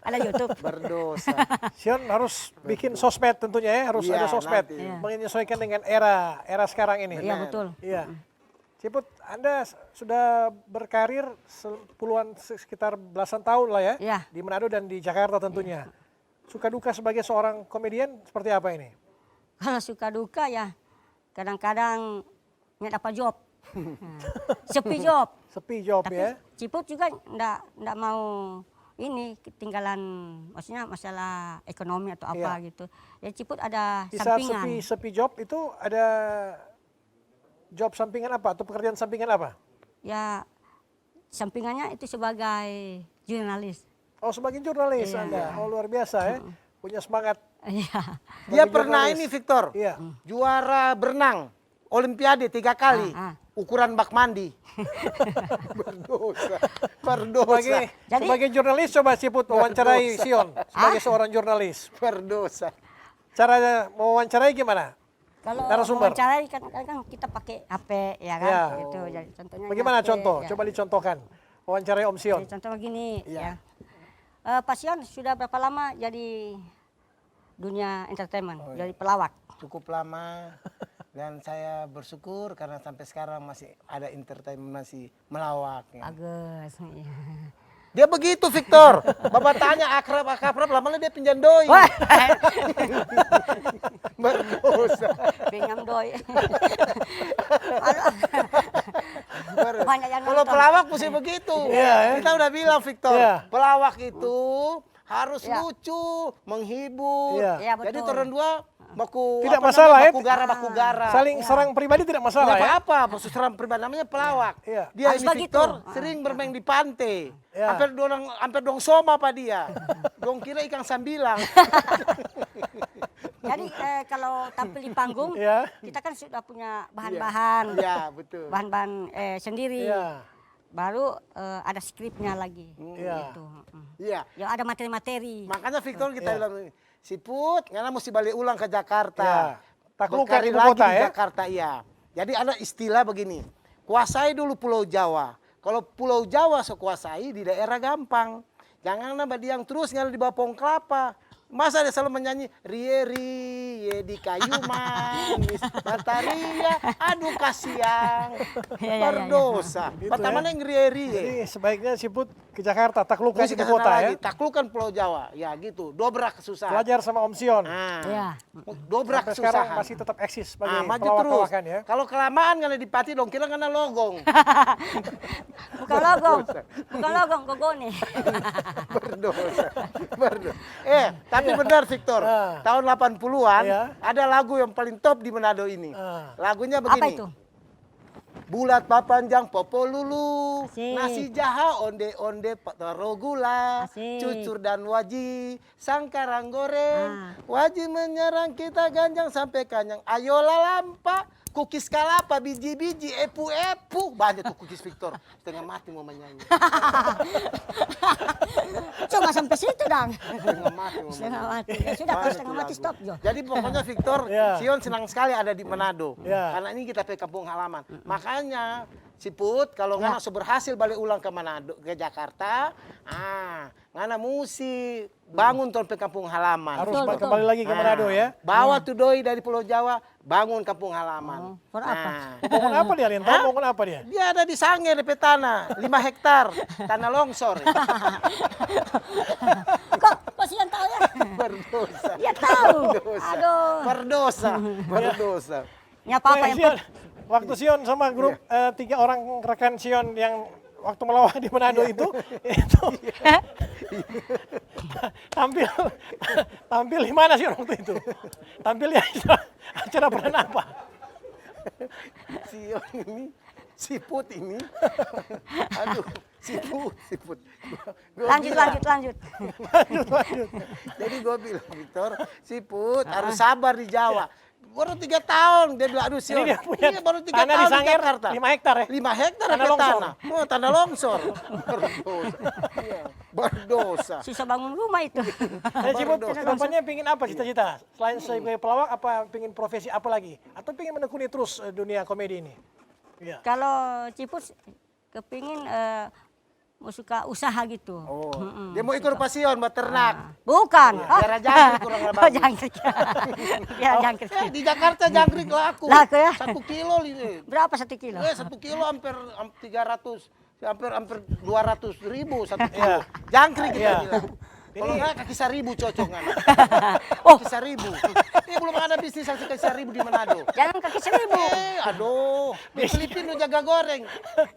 C: Ada YouTube.
B: berdosa.
A: Sion harus bikin sosmed tentunya ya, harus
B: Iya,
A: ada sosmed.
B: nanti.
C: Iya.
A: Menyesuaikan dengan era sekarang ini.
C: Iya, betul.
A: Iya. Ciput, Anda sudah berkarir sekitar belasan tahun lah ya,
C: Iya.
A: di Manado dan di Jakarta tentunya. Suka duka sebagai seorang komedian seperti apa ini?
C: Kalau suka duka ya kadang-kadang nggak dapat job. Sepi job.
A: Sepi job
C: Tapi
A: ya.
C: Ciput juga ndak mau ini ketinggalan, maksudnya masalah ekonomi atau apa
A: Iya.
C: gitu. Ya Ciput ada
A: Di saat
C: sampingan.
A: sepi job itu ada job sampingan apa atau pekerjaan sampingan apa?
C: Ya sampingannya itu sebagai jurnalis.
A: Oh, sebagai jurnalis
C: Iya.
A: Anda. Oh, luar biasa ya. Punya semangat.
C: Iya.
B: Dia
A: Sebagai
B: pernah
A: jurnalis.
B: ini Victor,
A: Iya.
B: juara berenang Olimpiade 3 kali.
C: Ah, ah.
B: ukuran bak mandi. Berdosa.
A: Sebagai jurnalis coba Ciput wawancarai Sion sebagai seorang jurnalis.
B: Berdosa.
A: Cara mewawancarai gimana?
C: Kalau
A: Narasumber.
C: wawancarai kan kita pakai HP ya kan,
A: Ya.
C: gitu. Jadi contohnya
A: Bagaimana
C: HP,
A: contoh?
C: ya.
A: Coba dicontohkan. Wawancarai Om Sion.
C: Jadi contoh begini
B: Iya.
C: ya. Pak Sion sudah berapa lama jadi dunia entertainment, jadi pelawak?
B: Cukup lama dan saya bersyukur karena sampai sekarang masih ada entertainment, masih melawak. Ya.
C: Bagus. Iya.
B: Dia begitu Victor. Bapak tanya akrab lama-lama dia pinjam doi.
C: Wah,
B: Berdosa.
C: pinjam doi. Banyak yang
B: Kalau
C: nonton.
B: pelawak mesti begitu.
A: Iya, ya.
B: Kita udah bilang Victor,
A: Iya.
B: pelawak itu harus
C: Iya.
B: lucu, menghibur.
A: Iya.
C: Iya,
B: Jadi
C: betul.
B: turun dua baku
A: Tidak
B: apa
A: masalah,
B: namanya,
A: ya.
B: baku gara.
A: Saling serang pribadi tidak masalah
B: Nggak
A: ya.
B: apa-apa, maksud serang pribadi namanya pelawak.
A: Iya.
B: Dia
C: Harus
B: ini
C: begitu.
B: Victor sering bermain di pantai.
A: Iya.
B: Hampir dong soma apa dia. Dong kira ikan sambilang.
C: Jadi kalau tampil di panggung,
A: Iya.
C: kita kan sudah punya bahan-bahan,
B: Iya, betul.
C: bahan-bahan sendiri.
A: Iya.
C: Baru ada skripnya lagi.
A: Iya.
C: Gitu.
B: Iya.
C: Ya ada materi-materi.
B: Makanya Victor kita
A: Iya.
B: bilang si Put, ngana mesti balik ulang ke Jakarta.
A: Iya. Taklukkan
B: Berkarir
A: ibu
B: lagi
A: kota
B: di
A: ya.
B: Jakarta, iya. Jadi ada istilah begini, kuasai dulu Pulau Jawa. Kalau Pulau Jawa sekuasai di daerah gampang. Jangan nambah diam terus ngana di bawah pohon kelapa. Masa dia selalu menyanyi rie di kayu manis bataria aduh kasihan
C: Iya, iya,
B: berdosa.
A: Gitu
B: Pertama
A: ya.
B: yang rie.
A: Jadi sebaiknya Ciput ke Jakarta, taklukkan
B: Mesti
A: ibu
B: ke sana
A: kota
B: lagi,
A: ya.
B: taklukkan Pulau Jawa. Ya gitu, dobrak kesusahan.
A: Belajar sama Om Sion.
B: Nah,
C: Iya.
B: dobrak
A: Sampai sekarang
B: kesusahan.
A: masih tetap eksis sebagai
B: Maju terus.
A: pelawak-pelawakan ya.
B: Kalau kelamaan ngana dipati dong kira ngana logong.
C: Bukan logong, gogone.
B: Berdosa. Tapi benar Victor.
A: Ah.
B: Tahun 80-an
A: Iya.
B: ada lagu yang paling top di Manado ini.
A: Ah.
B: Lagunya
C: Apa
B: begini.
C: itu?
B: Bulat papanjang popo lulu,
C: Asik.
B: nasi jaha onde taro gula,
C: Asik.
B: cucur dan waji, sangkarang goreng,
C: Ah.
B: waji menyerang kita ganjang sampai kanyang, ayolah lampa, kukis kalapa, biji-biji, epu-epu, banyak tuh kukis Victor, setengah mati mau menyanyi,
C: Coba sampai situ dong.
B: setengah mati mau
C: Setengah
B: menyanyi.
C: mati. Ya sudah, kalau
B: Banyak
C: setengah
B: tuh
C: mati
B: lagu.
C: stop Jo.
B: Jadi pokoknya Victor,
A: Iya.
B: Sion senang sekali ada di Manado.
A: Iya.
B: Karena ini kita pe kampung halaman. Makanya si Put kalau ngana so berhasil balik ulang ke Manado, ke Jakarta, ngana musi bangun tuh pe kampung halaman.
A: Harus
C: Betul, betul.
A: kembali lagi ke Manado ya.
B: Bawa tuh doi dari Pulau Jawa, bangun kampung halaman.
C: For apa?
A: Bangun apa dia, Rian? Tahu bangun apa dia?
B: Dia ada di Sange di tanah, 5 hektar, tanah longsor.
C: Kok Sian tahu ya?
B: Berdosa.
C: Ya tahu.
B: Berdosa.
C: Aduh.
B: Berdosa. Berdosa.
C: Ya apa-apa
A: Eh,
C: yang
A: Sion, waktu Sion sama grup 3 orang rekan Sion yang waktu melawak di Manado itu tampil di mana Sion waktu itu? Tampil di acara peran apa?
B: Sion ini, si Put ini, aduh, si Put. Gua
C: lanjut.
B: bilang, Jadi gue bilang, Victor, si Put harus sabar di Jawa. Baru 3 tahun, dia bilang, aduh Sion,
A: Ini dia punya
B: iya, baru 3
A: tanah di
B: tahun di
A: Sangir,
B: Jakarta.
A: 5 hektar ya?
B: 5 hektar
A: Tanah
B: apa
A: longsor.
B: tanah? Oh, tanah longsor. Berdosa. Iya, berdosa.
C: susah bangun rumah itu.
A: Ciput, kedepannya pingin apa cita-cita? Selain sebagai pelawak, apa pingin profesi apa lagi? Atau pingin menekuni terus dunia komedi ini? Iya.
C: Kalau Ciput kepingin mau suka usaha gitu.
B: Oh, dia mau ikut pasion, buat ternak.
C: Bukan.
B: Biar jangkrik kurang lebih bagus.
C: Jangkrik. Ya jangkrik.
B: Di Jakarta jangkrik laku.
C: Laku ya?
B: 1 kilo ini.
C: Berapa 1 kilo?
B: 1 kilo hampir 300, hampir 200 ribu 1 kilo.
A: Iya.
B: Jangkrik kita
A: Iya.
B: bilang. Kalau nggak kaki 1.000 cocok nggak?
C: Oh.
B: Kaki 1.000. Ini belum ada bisnis kaki 1.000 di Manado.
C: Jangan kaki 1.000.
B: Aduh, di Filipina jaga goreng.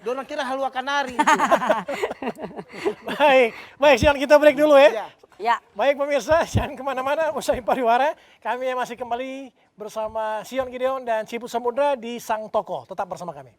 B: Dorang kira halua kanari.
A: Baik Sion, kita break dulu ya.
B: Iya.
C: Ya.
A: Baik pemirsa, jangan kemana-mana, usai pariwara. Kami masih kembali bersama Sion Gideon dan Ciput Samudra di Sang Toko. Tetap bersama kami.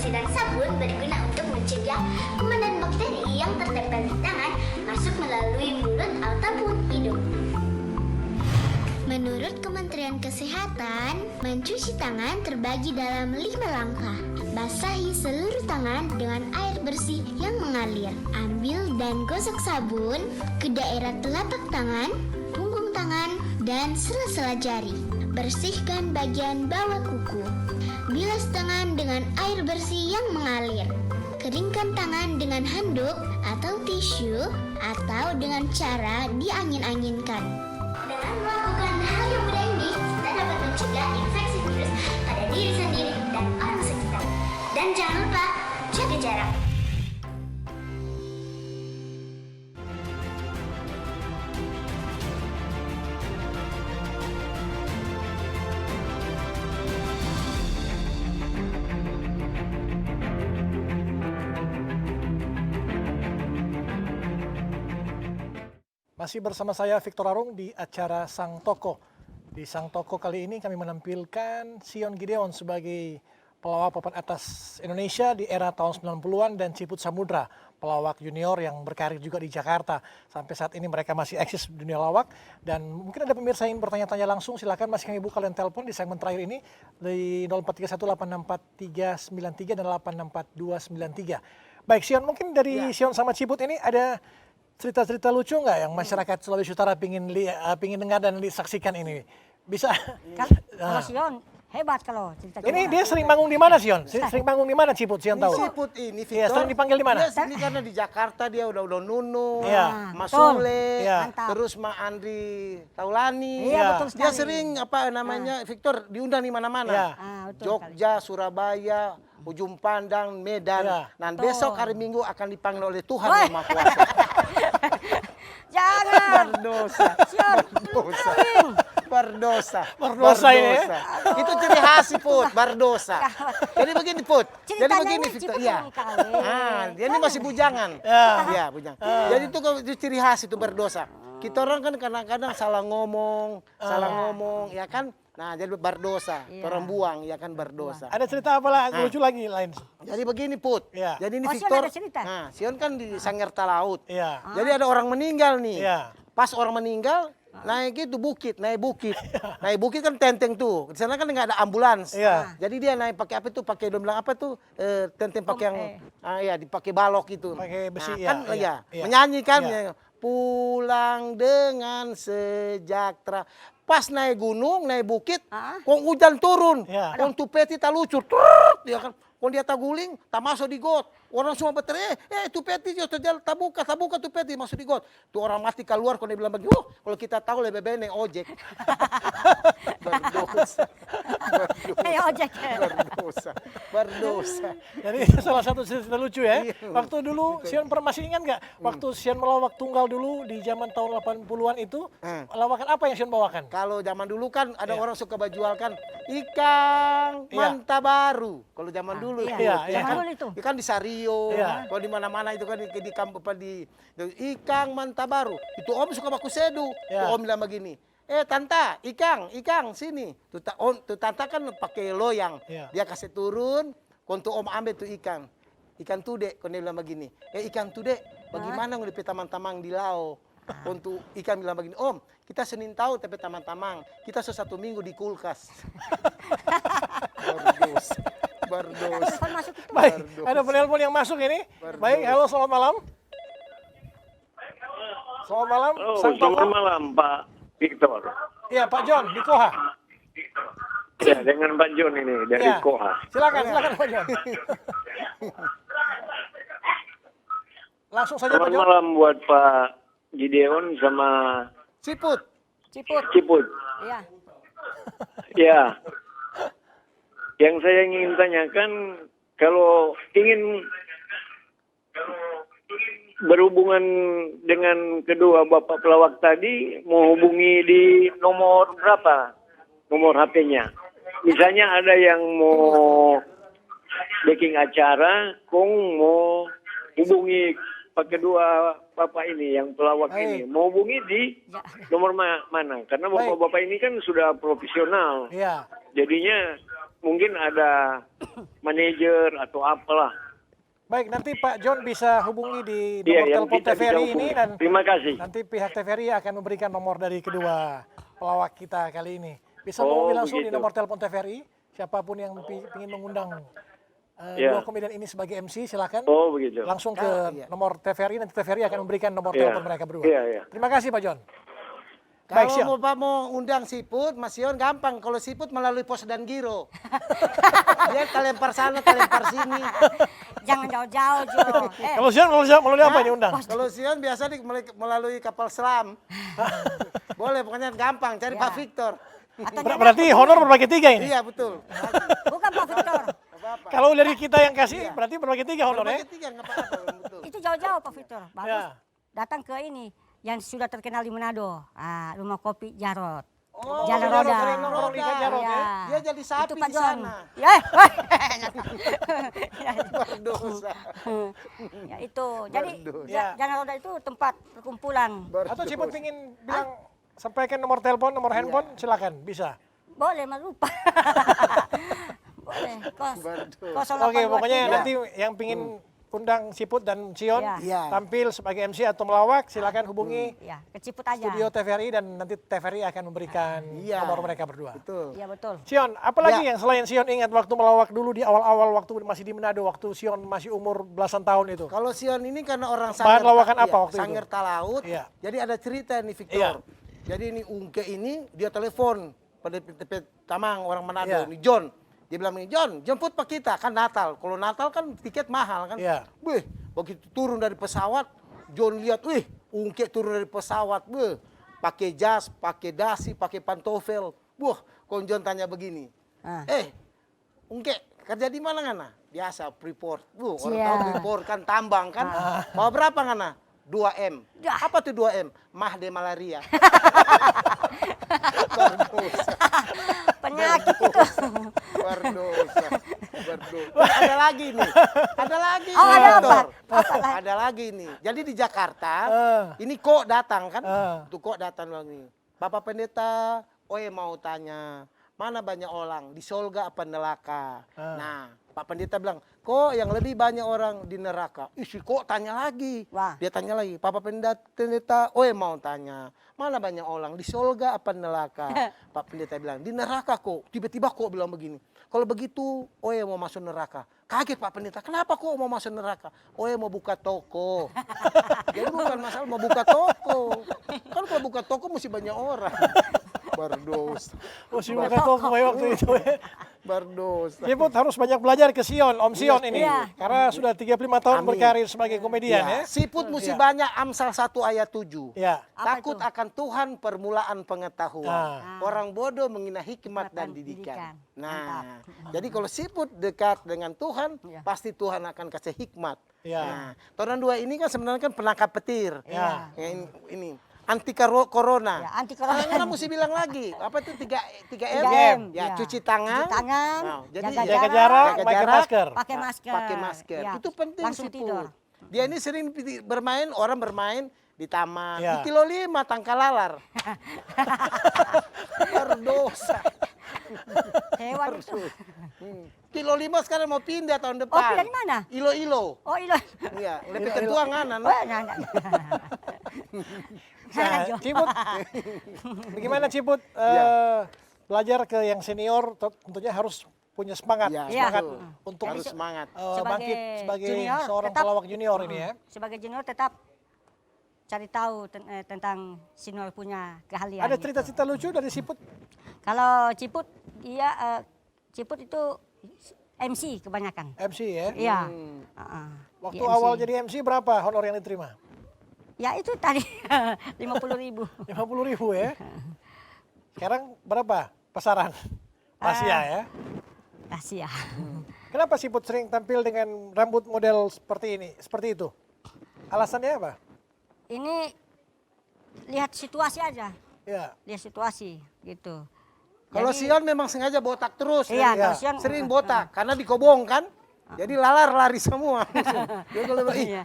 E: bersih dan sabun berguna untuk mencegah kuman dan bakteri yang tertempel di tangan masuk melalui mulut ataupun hidung. Menurut Kementerian Kesehatan, mencuci tangan terbagi dalam 5 langkah. Basahi seluruh tangan dengan air bersih yang mengalir. Ambil dan gosok sabun ke daerah telapak tangan, punggung tangan, dan sela-sela jari. Bersihkan bagian bawah kuku. Bilas tangan dengan air bersih yang mengalir. Keringkan tangan dengan handuk atau tisu atau dengan cara diangin-anginkan. Dengan melakukan hal yang mudah ini, kita dapat mencegah infeksi virus pada diri sendiri dan orang sekitar. Dan jangan lupa jaga jarak.
A: Masih bersama saya Victor Arung di acara Sang Toko. Di Sang Toko kali ini kami menampilkan Sion Gideon sebagai pelawak papan atas Indonesia di era tahun 90-an dan Ciput Samudra, pelawak junior yang berkarir juga di Jakarta. Sampai saat ini mereka masih eksis di dunia lawak. Dan mungkin ada pemirsa yang bertanya-tanya langsung, silakan masih kami buka line telepon di segmen terakhir ini di 0431 864 393 dan 864 293. Baik Sion, mungkin dari Sion sama Ciput ini ada cerita-cerita lucu nggak yang masyarakat Sulawesi Utara pingin dengar dan disaksikan ini? Bisa?
C: Kalau Sion hebat kalau cerita.
A: Ini dia sering manggung di mana Sion? Sering manggung di mana Ciput? Sion tahu?
B: Siput ini
A: Iya,
B: Victor.
A: sering dipanggil di mana?
B: Dia ini karena di Jakarta dia udah Nunu,
A: Iya.
B: Mas
C: Betul.
B: Sule,
A: Iya.
C: Mantap.
B: terus Ma Andri Taulani.
C: Iya, betul
B: Dia
C: sekali.
B: sering Victor diundang di mana-mana.
A: Iya.
C: Betul
B: Jogja, Surabaya, Ujung Pandang, Medan.
A: Iya.
B: Nah,
C: Betul.
B: besok hari Minggu akan dipanggil oleh Tuhan
C: Woi.
B: Yang Maha Kuasa.
C: Jangan.
B: Berdosa.
C: Sion,
B: Berdosa. Berdosa.
A: Berdosa ini ya?
B: Itu ciri khas sih, Put, berdosa. Jadi begini, Put. Jadi
C: Ceritanya
B: begini,
C: ini
B: Victor.
C: Ciput
B: Iya.
C: belum kawin.
B: Dia ini masih bujangan.
A: Ya.
B: Iya, bujang. Jadi itu ciri khas itu berdosa. Kita orang kan kadang-kadang salah ngomong, ya kan? Nah, jadi berdosa.
C: Iya.
B: Orang buang, ya kan berdosa.
A: Ada cerita apa lah lucu lagi lain?
B: Jadi begini, Put.
A: Iya.
B: Jadi ini
C: Oh, Sion
B: Victor.
C: ada cerita?
B: Nah, Sion kan di Sanggerta Laut.
A: Iya.
B: Jadi ada orang meninggal nih.
A: Iya.
B: Pas orang meninggal, naik itu bukit, naik bukit. Naik bukit kan tenteng tuh. Di sana kan nggak ada ambulans.
A: Iya.
B: Jadi dia naik pakai apa tuh? Pakai dia bilang apa tuh? Tenteng pakai yang ya dipakai balok itu.
A: Pakai besi,
B: Nah,
A: iya,
B: kan
A: iya, iya.
B: menyanyi kan.
A: Iya.
B: Pulang dengan sejahtera. Pas naik gunung, naik bukit, kong hujan turun.
A: Iya.
B: Kong tupeti tak lucu. Trut, dia kan. Kong dia tak guling, tak masuk di got. Orang semua berteriak, tupeti, tak buka tupeti, masuk di got. Tuh orang mati keluar, kong dia bilang begini, kalau kita tahu lebih baik naik ojek. Berdosa.
C: Ojek.
B: Berdosa.
A: Jadi itu salah satu cerita lucu ya.
B: Iya.
A: Waktu dulu Sion masih ingat nggak? Waktu Sion melawak tunggal dulu di zaman tahun 80-an itu, lawakan apa yang Sion bawakan?
B: Kalau zaman dulu kan ada
A: Iya.
B: orang suka berjualkan ikan
A: Iya.
B: manta baru. Kalau zaman dulu
C: Iya,
A: iya,
B: ya
C: zaman
B: kan?
C: dulu itu.
B: Ikan di Sario,
A: Iya.
B: kalau di mana-mana itu kan di kampung apa di ikan manta baru. Itu Om suka baku sedu.
A: Iya.
B: Tuh Om bilang begini, tanta, ikan sini. Tuh tanta kan pakai loyang.
A: Iya.
B: Dia kasih turun, kontu Om ambil tuh ikan. Ikan tude, kon dia bilang begini. Ikan tude, bagaimana ngelipi taman-tamang di lau? Untuk ikan bilang begini, Om, kita Senin tahu tapi taman-tamang. Kita 1 minggu di kulkas. Berdosa.
C: Telepon masuk itu.
A: Baik, ada penelpon yang masuk ini. Baik, halo selamat malam. Selamat malam.
F: Oh,
A: Sang Toko.
F: selamat malam Pak Victor.
A: Iya, Pak John di Koha.
F: Ya, dengan Pak John ini dari
A: Iya.
F: Koha.
A: Silakan Pak John. Langsung saja Pak
F: Selamat
A: John.
F: malam buat Pak Gideon sama
B: Ciput.
C: Ciput.
F: Ciput.
C: Iya.
F: Ya, yang saya ingin tanyakan, kalau ingin berhubungan dengan kedua Bapak pelawak tadi, mau hubungi di nomor berapa? Nomor HP-nya. Misalnya ada yang mau booking acara, Kong mau hubungi Pak kedua Bapak ini, yang pelawak ini. Mau hubungi di nomor mana? Karena Bapak-Bapak ini kan sudah profesional.
A: Iya.
F: Jadinya mungkin ada manajer atau apalah.
A: Baik, nanti Pak John bisa hubungi di
F: Iya,
A: nomor
F: yang
A: telepon
F: kita bisa
A: TVRI ini
F: hubungi.
A: dan
F: Terima kasih.
A: nanti pihak TVRI akan memberikan nomor dari kedua pelawak kita kali ini. Bisa
F: Oh,
A: menghubungi langsung di
F: begitu.
A: nomor telepon TVRI. Siapapun yang ingin mengundang
F: Iya.
A: dua komedian ini sebagai MC, silakan
F: Oh begitu.
A: langsung ke
B: Iya.
A: nomor TVRI. Nanti TVRI akan memberikan nomor
F: Iya.
A: telepon mereka berdua.
F: Iya, iya.
A: Terima kasih Pak John. Baik,
B: Kalau
A: Sion.
B: mau Pak mau undang Siput, Mas Sion gampang. Kalau Siput melalui pos dan giro. Dia kelempar sana, kelempar sini.
C: Jangan jauh-jauh, Jo.
A: Kalau Sion melalui apa ini undang?
B: Kalau Sion biasa melalui kapal selam. Boleh, pokoknya gampang. Cari
C: Ya.
B: Pak Victor.
C: Atau
A: Berarti honor berbagi tiga ini.
B: Iya, betul.
C: bukan Pak Victor.
B: Apa-apa.
A: Kalau dari kita yang kasih, berarti berbagi tiga honor ya.
B: Berbagi tiga, nggak apa-apa. Betul.
C: Itu jauh-jauh Pak Victor. Bagus.
A: Ya.
C: Datang ke ini yang sudah terkenal di Manado. Rumah kopi Jarot.
B: Oh,
C: Jalan
A: Jarot
C: Roda.
A: sering nongkrong di ikan Jarot ya.
B: Dia jadi sapi
C: Itu Pak
B: di
C: John.
B: sana.
C: Ya.
B: Berdosa.
C: Ya itu. Jadi
B: Berdosa.
A: Ya.
C: Jalan Roda itu tempat perkumpulan.
A: Atau Ciput ingin bilang sampaikan nomor telepon, nomor handphone, silakan bisa.
C: Boleh, mah lupa. Boleh.
B: Berdosa.
A: Oke, pokoknya
C: 0823.
A: nanti yang pingin undang Ciput dan Sion
C: Ya.
B: Iya.
A: tampil sebagai MC atau melawak, silakan hubungi
C: Ya, keciput aja.
A: studio TVRI dan nanti TVRI akan memberikan
B: Iya.
A: nomor mereka berdua.
B: Betul.
C: Iya betul.
A: Sion, apalagi
B: Ya.
A: yang selain Sion ingat waktu melawak dulu di awal-awal waktu masih di Manado, waktu Sion masih umur belasan tahun itu?
B: Kalau Sion ini karena orang
A: Bahan lawakan apa
B: iya,
A: waktu itu?
B: Sangir Talaut.
A: Iya.
B: Jadi ada cerita nih Victor.
A: Iya.
B: Jadi ini Ungke ini dia telepon pada tempat Tamang orang Manado
A: Iya.
B: nih John. Dia bilang nih John, jemput Pak kita kan Natal. Kalau Natal kan tiket mahal kan.
A: Iya.
B: Wih, begitu turun dari pesawat, John lihat, wih, Ungke turun dari pesawat, wih, pakai jas, pakai dasi, pakai pantofel. Wah, kon John tanya begini.
C: Ah.
B: Ungke, kerja di mana ngana? Biasa Freeport. Orang
C: Cia.
B: tahu Freeport kan tambang kan. Bawa berapa ngana? 2M.
C: Dah.
B: Apa tuh 2M? Mah de malaria. Berdosa.
C: Penyakit itu.
B: Berdosa. Berdosa. Ada lagi nih. Ada lagi.
C: Oh,
B: nih,
C: ada
B: Victor.
C: apa?
B: Ada lagi nih. Jadi di Jakarta,
A: Ah.
B: ini kok datang kan?
A: Ah.
B: Tuh kok datang lagi. Bapak Pendeta, mau tanya, mana banyak orang di surga apa neraka?
A: Ah.
B: Nah, Pak Pendeta bilang, kok yang lebih banyak orang di neraka? Isi kok tanya lagi.
C: Wah.
B: Dia tanya lagi, Pak Pendeta, mau tanya, mana banyak orang di surga apa neraka? Pak Pendeta bilang, di neraka kok. Tiba-tiba kok bilang begini, kalau begitu, mau masuk neraka. Kaget Pak Pendeta, kenapa kok mau masuk neraka? mau buka toko. Jadi bukan masalah mau buka toko. Kan kalau buka toko mesti banyak orang. Berdosa.
A: Oh, si bukan toko ya waktu itu ya.
B: Berdosa.
A: Ciput harus banyak belajar ke Sion, Om Sion ini.
C: Iya.
A: Karena sudah 35 tahun
B: Amin.
A: berkarir sebagai komedian ya.
B: Siput mesti
A: Iya.
B: banyak Amsal 1 ayat 7.
A: Ya.
C: Apa
B: Takut
C: itu?
B: akan Tuhan permulaan pengetahuan.
A: Ah.
B: Orang bodoh menghina hikmat dan didikan. Nah, jadi kalau siput dekat dengan Tuhan,
C: Iya.
B: pasti Tuhan akan kasih hikmat.
A: Iya.
B: Nah, tahun 2 ini kan sebenarnya kan penangkap petir.
A: Iya.
B: Ya, ini anti corona.
C: Ya, anti corona.
B: Karena mesti bilang lagi, apa itu 3 M?
C: 3M,
B: Ya,
C: ya.
B: cuci tangan.
C: Cuci tangan,
B: Nah, jadi
C: jaga
A: Jaga jarak,
B: Jaga
A: pakai
B: jarak.
A: masker.
C: Pakai masker.
B: Pakai masker.
C: Ya.
B: Itu penting
C: Langsung
B: siput.
C: tidur.
B: Dia ini sering bermain, orang bermain di taman.
A: Ya.
B: Di kilo 5 tangkalalar. Berdosa.
C: Hewan itu.
B: Kilo 5 sekarang mau pindah tahun depan.
C: Oh, pindah di mana?
B: Ilo-ilo.
C: Oh, iya.
B: Iya, lebih ketua nganan.
C: Oh, enggak.
A: Nah, Ciput, bagaimana Ciput belajar ke yang senior? Tentunya harus punya semangat,
B: Iya,
A: semangat
B: betul.
A: untuk
B: Harus semangat.
C: Sebagai
A: bangkit sebagai
C: junior,
A: seorang
C: tetap-
A: pelawak junior ini ya.
C: Sebagai junior tetap cari tahu tentang senior punya keahlian.
A: Ada
C: gitu.
A: cerita-cerita lucu dari Ciput?
C: Kalau Ciput, iya Ciput itu MC kebanyakan.
A: MC ya.
C: Iya.
A: Waktu
C: Di MC.
A: awal jadi MC berapa honor yang diterima?
C: Ya itu tadi 50.000.
A: 50.000 ya. Sekarang berapa pasaran? Masih ya.
C: Kasih ya.
A: Kenapa Ciput sering tampil dengan rambut model seperti ini, seperti itu? Alasannya apa?
C: Ini lihat situasi aja.
A: Ya.
C: Lihat situasi gitu.
B: Kalau
C: Jadi-
B: Sion memang sengaja botak terus.
C: Iya,
B: Jadi,
C: kalau Sion-
B: sering botak karena dikobong kan. Jadi lalar lari semua. Dia kalau
C: Iya.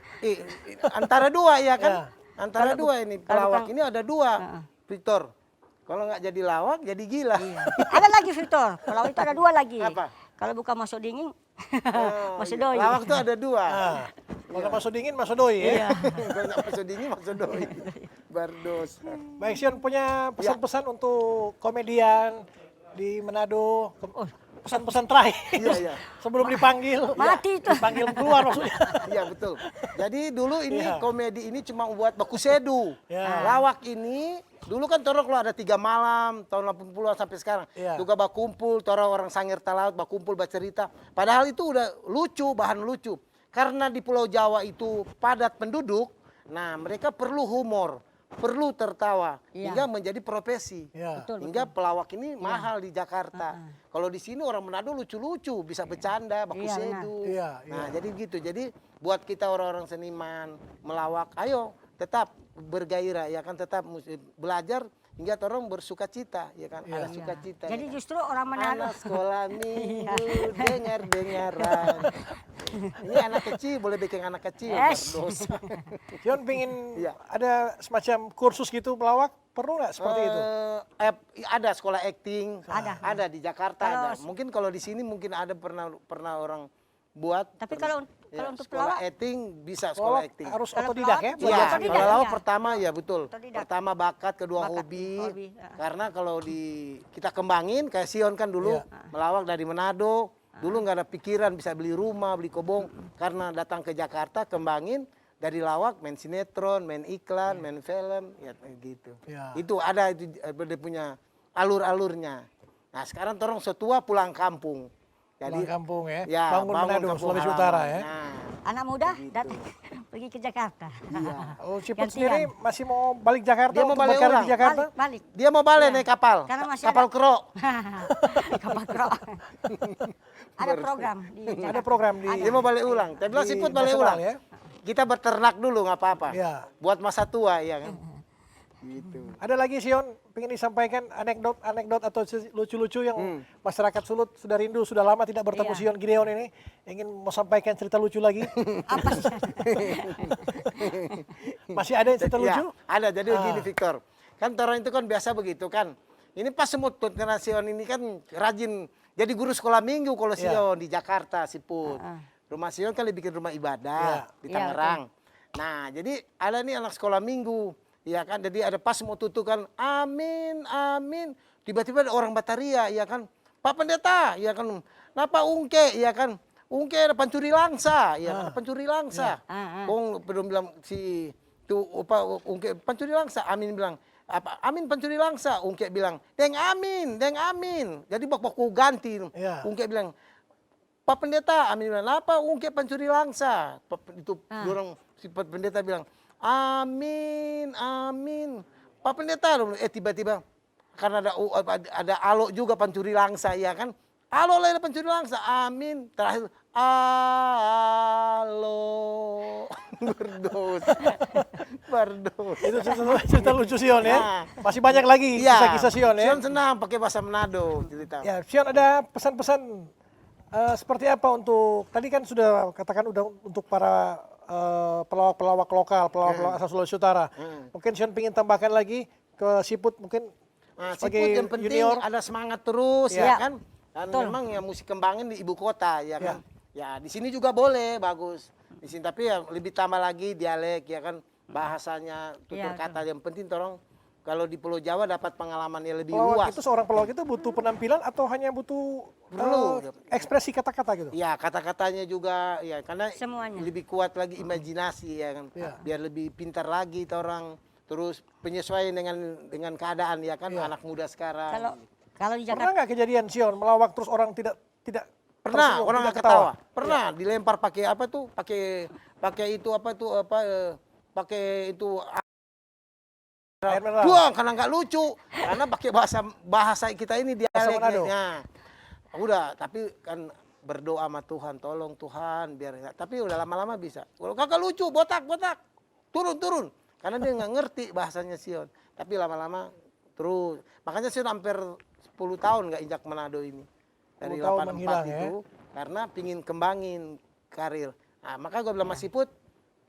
B: antara dua ya kan.
A: Ya.
B: Antara
C: Kalau
B: dua
C: bu-
B: ini
C: kalau
B: pelawak
C: bukan-
B: ini ada dua. Victor. Kalau nggak jadi lawak, jadi gila.
C: Ada lagi Victor, pelawak itu ada 2 lagi.
B: Apa?
C: Kalau bukan masuk dingin,
B: Oh,
C: masuk
B: iya.
C: doi.
B: Lawak tuh ada 2.
A: Nah, kalau masuk dingin, masuk doi ya.
B: Banyak masuk dingin, masuk doi. Bardos.
A: Baik, Sion punya pesan-pesan untuk komedian di Manado. Pesan-pesan terakhir
B: Iya, iya.
A: sebelum dipanggil.
C: Mati itu.
A: Dipanggil keluar maksudnya.
B: Iya betul. Jadi dulu ini
A: Iya.
B: komedi ini cuma buat baku sedu.
A: Ya.
B: Lawak ini dulu kan torong kalau ada 3 malam tahun 80-an sampai sekarang.
A: Iya.
B: Juga bakumpul, torong orang sangir talaut bakumpul bercerita. Padahal itu udah lucu, bahan lucu. Karena di Pulau Jawa itu padat penduduk, nah mereka perlu humor, perlu tertawa,
C: Iya.
B: hingga menjadi profesi.
A: Ya.
C: Betul.
B: Hingga pelawak ini mahal di Jakarta. Kalau di sini orang Manado lucu-lucu, bisa bercanda, baku
C: Iya,
B: sedu.
A: Iya,
B: Nah,
A: iya.
B: jadi gitu. Jadi buat kita orang-orang seniman melawak, ayo tetap bergairah ya kan, tetap belajar hingga orang bersuka cita ya kan, ada sukacita.
C: Jadi
B: ya kan?
C: justru orang Manado.
B: Anak sekolah minggu dengar-dengaran. Ini anak kecil boleh bikin anak kecil
C: Yes.
B: berdosa.
A: Sion pingin
B: Iya.
A: ada semacam kursus gitu pelawak, perlu nggak seperti itu?
B: Ada sekolah acting,
C: Ada.
B: di Jakarta
C: Kalau
B: ada. Mungkin kalau di sini mungkin ada pernah orang buat.
C: Tapi
B: pernah-
C: kalau untuk
B: sekolah
C: pelawak,
B: acting bisa sekolah
A: Pelawak
B: acting.
A: harus
C: Kalau
A: otodidak ya?
C: pelawak,
A: belajar
B: Iya,
C: otodidak,
B: kalau lawak
C: iya.
B: pertama ya betul.
C: Otodidak.
B: Pertama bakat, kedua
C: Bakat,
B: hobi.
C: hobi, ya.
B: Karena kalau kita kembangin kayak Sion kan dulu melawak dari Manado. Dulu nggak ada pikiran bisa beli rumah, beli kobong. Karena datang ke Jakarta kembangin dari lawak main sinetron, main iklan, main film, ya gitu.
A: Ya.
B: Itu ada itu dia punya alur-alurnya. Nah sekarang orang setua pulang kampung.
A: Pulang kampung ya,
B: ya,
A: bangun Manado,
B: kampung
A: Sulawesi
B: halaman.
A: Utara ya.
B: Nah,
C: anak muda datang pergi ke Jakarta.
A: Oh, Ciput
C: Gantian.
A: sendiri masih mau balik Jakarta
B: Dia mau
A: untuk
B: balik
A: berkarir
B: ulang.
A: di Jakarta?
C: Balik.
B: dia mau balik naik kapal,
C: Karena masih
B: kapal
C: ada-
B: kero.
C: Kapal kerok. Ada program di
A: Ada
C: Jakarta.
A: program di
B: Dia mau balik ulang. Tapi bilang
A: Di
B: Siput balik
A: nasional
B: ulang.
A: ya?
B: Kita berternak dulu nggak apa-apa.
A: Iya.
B: Buat masa tua ya kan. Gitu.
A: Ada lagi Sion, pengen disampaikan anekdot atau lucu-lucu yang masyarakat Sulut sudah rindu, sudah lama tidak bertemu
C: Iya.
A: Sion Gideon ini, ingin mau sampaikan cerita lucu lagi.
C: Apa sih?
A: Masih ada yang cerita
B: Ya,
A: lucu?
B: ada. Jadi gini Victor. Kan orang itu kan biasa begitu kan. Ini pas semut karena Sion ini kan rajin jadi guru sekolah minggu kalau
A: Iya.
B: Sion di Jakarta Siput. Rumah Sion kan bikin rumah ibadah di
C: Iya,
B: Tangerang. Nah, jadi ada nih anak sekolah minggu. Ya kan, jadi ada pas mau tutup kan, amin, amin. Tiba-tiba ada orang bataria, ya kan. Pak Pendeta, ya kan. Napa ungke, ya kan. Ungke ada pencuri langsa, ya kan. Pencuri langsa. Bong belum bilang si tuh apa ungke pencuri langsa, amin bilang apa amin pencuri langsa, ungke bilang deng amin, deng amin. Jadi baku ganti.
A: Iya.
B: Ungke bilang Pak Pendeta, amin bilang apa ungke pencuri langsa. Itu dorong si Pak Pendeta bilang amin, amin. Pak Pendeta, tiba-tiba karena ada alo juga pencuri langsa, ya kan? Alo lah ada pencuri langsa, amin. Terakhir, alo. Berdosa. Berdosa.
A: Itu cerita lucu Sion ya.
B: Nah.
A: Masih banyak lagi kisah-kisah Sion ya.
B: Sion senang pakai bahasa Manado cerita.
A: Ya, Sion ada pesan-pesan seperti apa untuk tadi kan sudah katakan udah untuk para pelawak-pelawak lokal, pelawak-pelawak asal Sulawesi Utara. Mungkin Sion ingin tambahkan lagi ke Siput mungkin
B: Nah,
A: sebagai
B: Siput yang penting
A: junior.
B: ada semangat terus
C: Ya.
B: ya kan. Dan memang ya musik kembangin di ibu kota ya kan. Ya di sini juga boleh bagus. Di sini tapi ya lebih tambah lagi dialek ya kan, bahasanya tutur
C: Iya,
B: kata yang penting tolong kalau di Pulau Jawa dapat pengalaman yang lebih
A: Pelawak
B: luas.
A: itu seorang pelawak itu butuh penampilan atau hanya butuh
B: Perlu.
A: ekspresi kata-kata gitu?
B: Ya kata-katanya juga ya karena
C: Semuanya.
B: lebih kuat lagi imajinasi ya kan.
A: Iya.
B: Biar lebih pintar lagi orang. Terus penyesuaian dengan keadaan ya kan anak muda sekarang.
C: Kalau di
A: Pernah
C: Jakarta
A: nggak kejadian Sion melawak terus orang tidak
B: Pernah
A: tersinggung,
B: orang
A: tidak
B: nggak ketawa. Pernah dilempar pakai apa tuh? Pakai itu apa tuh pakai itu
A: Air mineral.
B: buang karena nggak lucu. Karena pakai bahasa kita ini
A: Manado.
B: dialeknya. Udah, tapi kan berdoa sama Tuhan, tolong Tuhan biar. Tapi udah lama-lama bisa. Kalau kakak lucu, botak. Turun. Karena dia nggak ngerti bahasanya Sion. Tapi lama-lama terus. Makanya Sion hampir 10 tahun nggak injak Manado ini. Dari
A: 10 tahun
B: 84
A: menghilang,
B: itu. Karena pingin kembangin karir. Nah, maka gue bilang Mas Siput,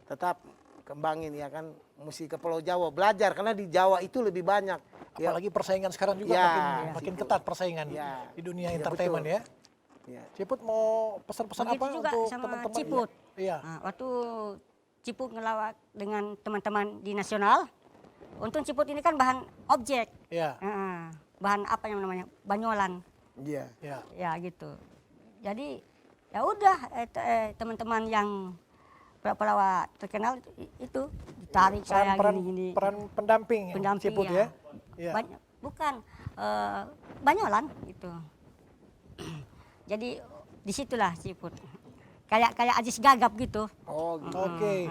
B: tetap kembangin ya kan, mesti ke Pulau Jawa belajar karena di Jawa itu lebih banyak. Ya,
A: Apalagi persaingan sekarang juga
B: Ya,
A: makin
B: situ.
A: ketat persaingan
B: Ya.
A: di dunia
B: Ya,
A: entertainment
B: betul.
A: ya.
B: ya.
A: Ciput mau pesan-pesan
C: Begitu
A: apa
C: juga
A: untuk
C: sama
A: teman-teman?
C: Ciput.
A: Iya.
C: Nah, waktu Ciput ngelawak dengan teman-teman di nasional, untung Ciput ini kan bahan objek,
A: Iya.
C: bahan apa yang namanya banyolan,
B: Iya.
A: Iya.
C: ya gitu. Jadi ya udah teman-teman yang pelawak terkenal itu ditarik saya gini-gini.
A: peran pendamping,
C: Pendamping
A: Ciput
C: ya.
A: ya. Iya.
C: Bukan banyolan gitu. Jadi disitulah Ciput. Kayak Ajis Gagap gitu.
B: Oh, gitu.
A: Oke.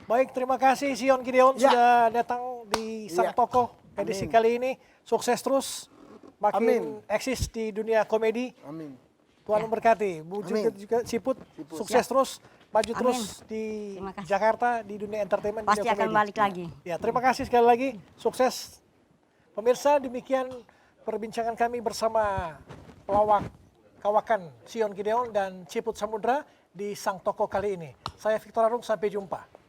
A: Baik, terima kasih Sion Gideon
B: Ya.
A: sudah datang di Sang
B: Ya.
A: Tokoh edisi kali ini. Sukses terus makin
B: Amin.
A: eksis di dunia komedi.
B: Amin.
A: Tuhan memberkati. Bu
B: Amin.
A: juga Ciput, sukses terus, maju terus di
C: Terima kasih.
A: Jakarta, di dunia entertainment,
C: Pasti
A: dunia
C: akan
A: komedi.
C: balik lagi.
A: Ya, terima kasih sekali lagi. Sukses. Pemirsa, demikian perbincangan kami bersama pelawak kawakan Sion Gideon dan Ciput Samudra di Sang Tokoh kali ini. Saya Victor Arung, sampai jumpa.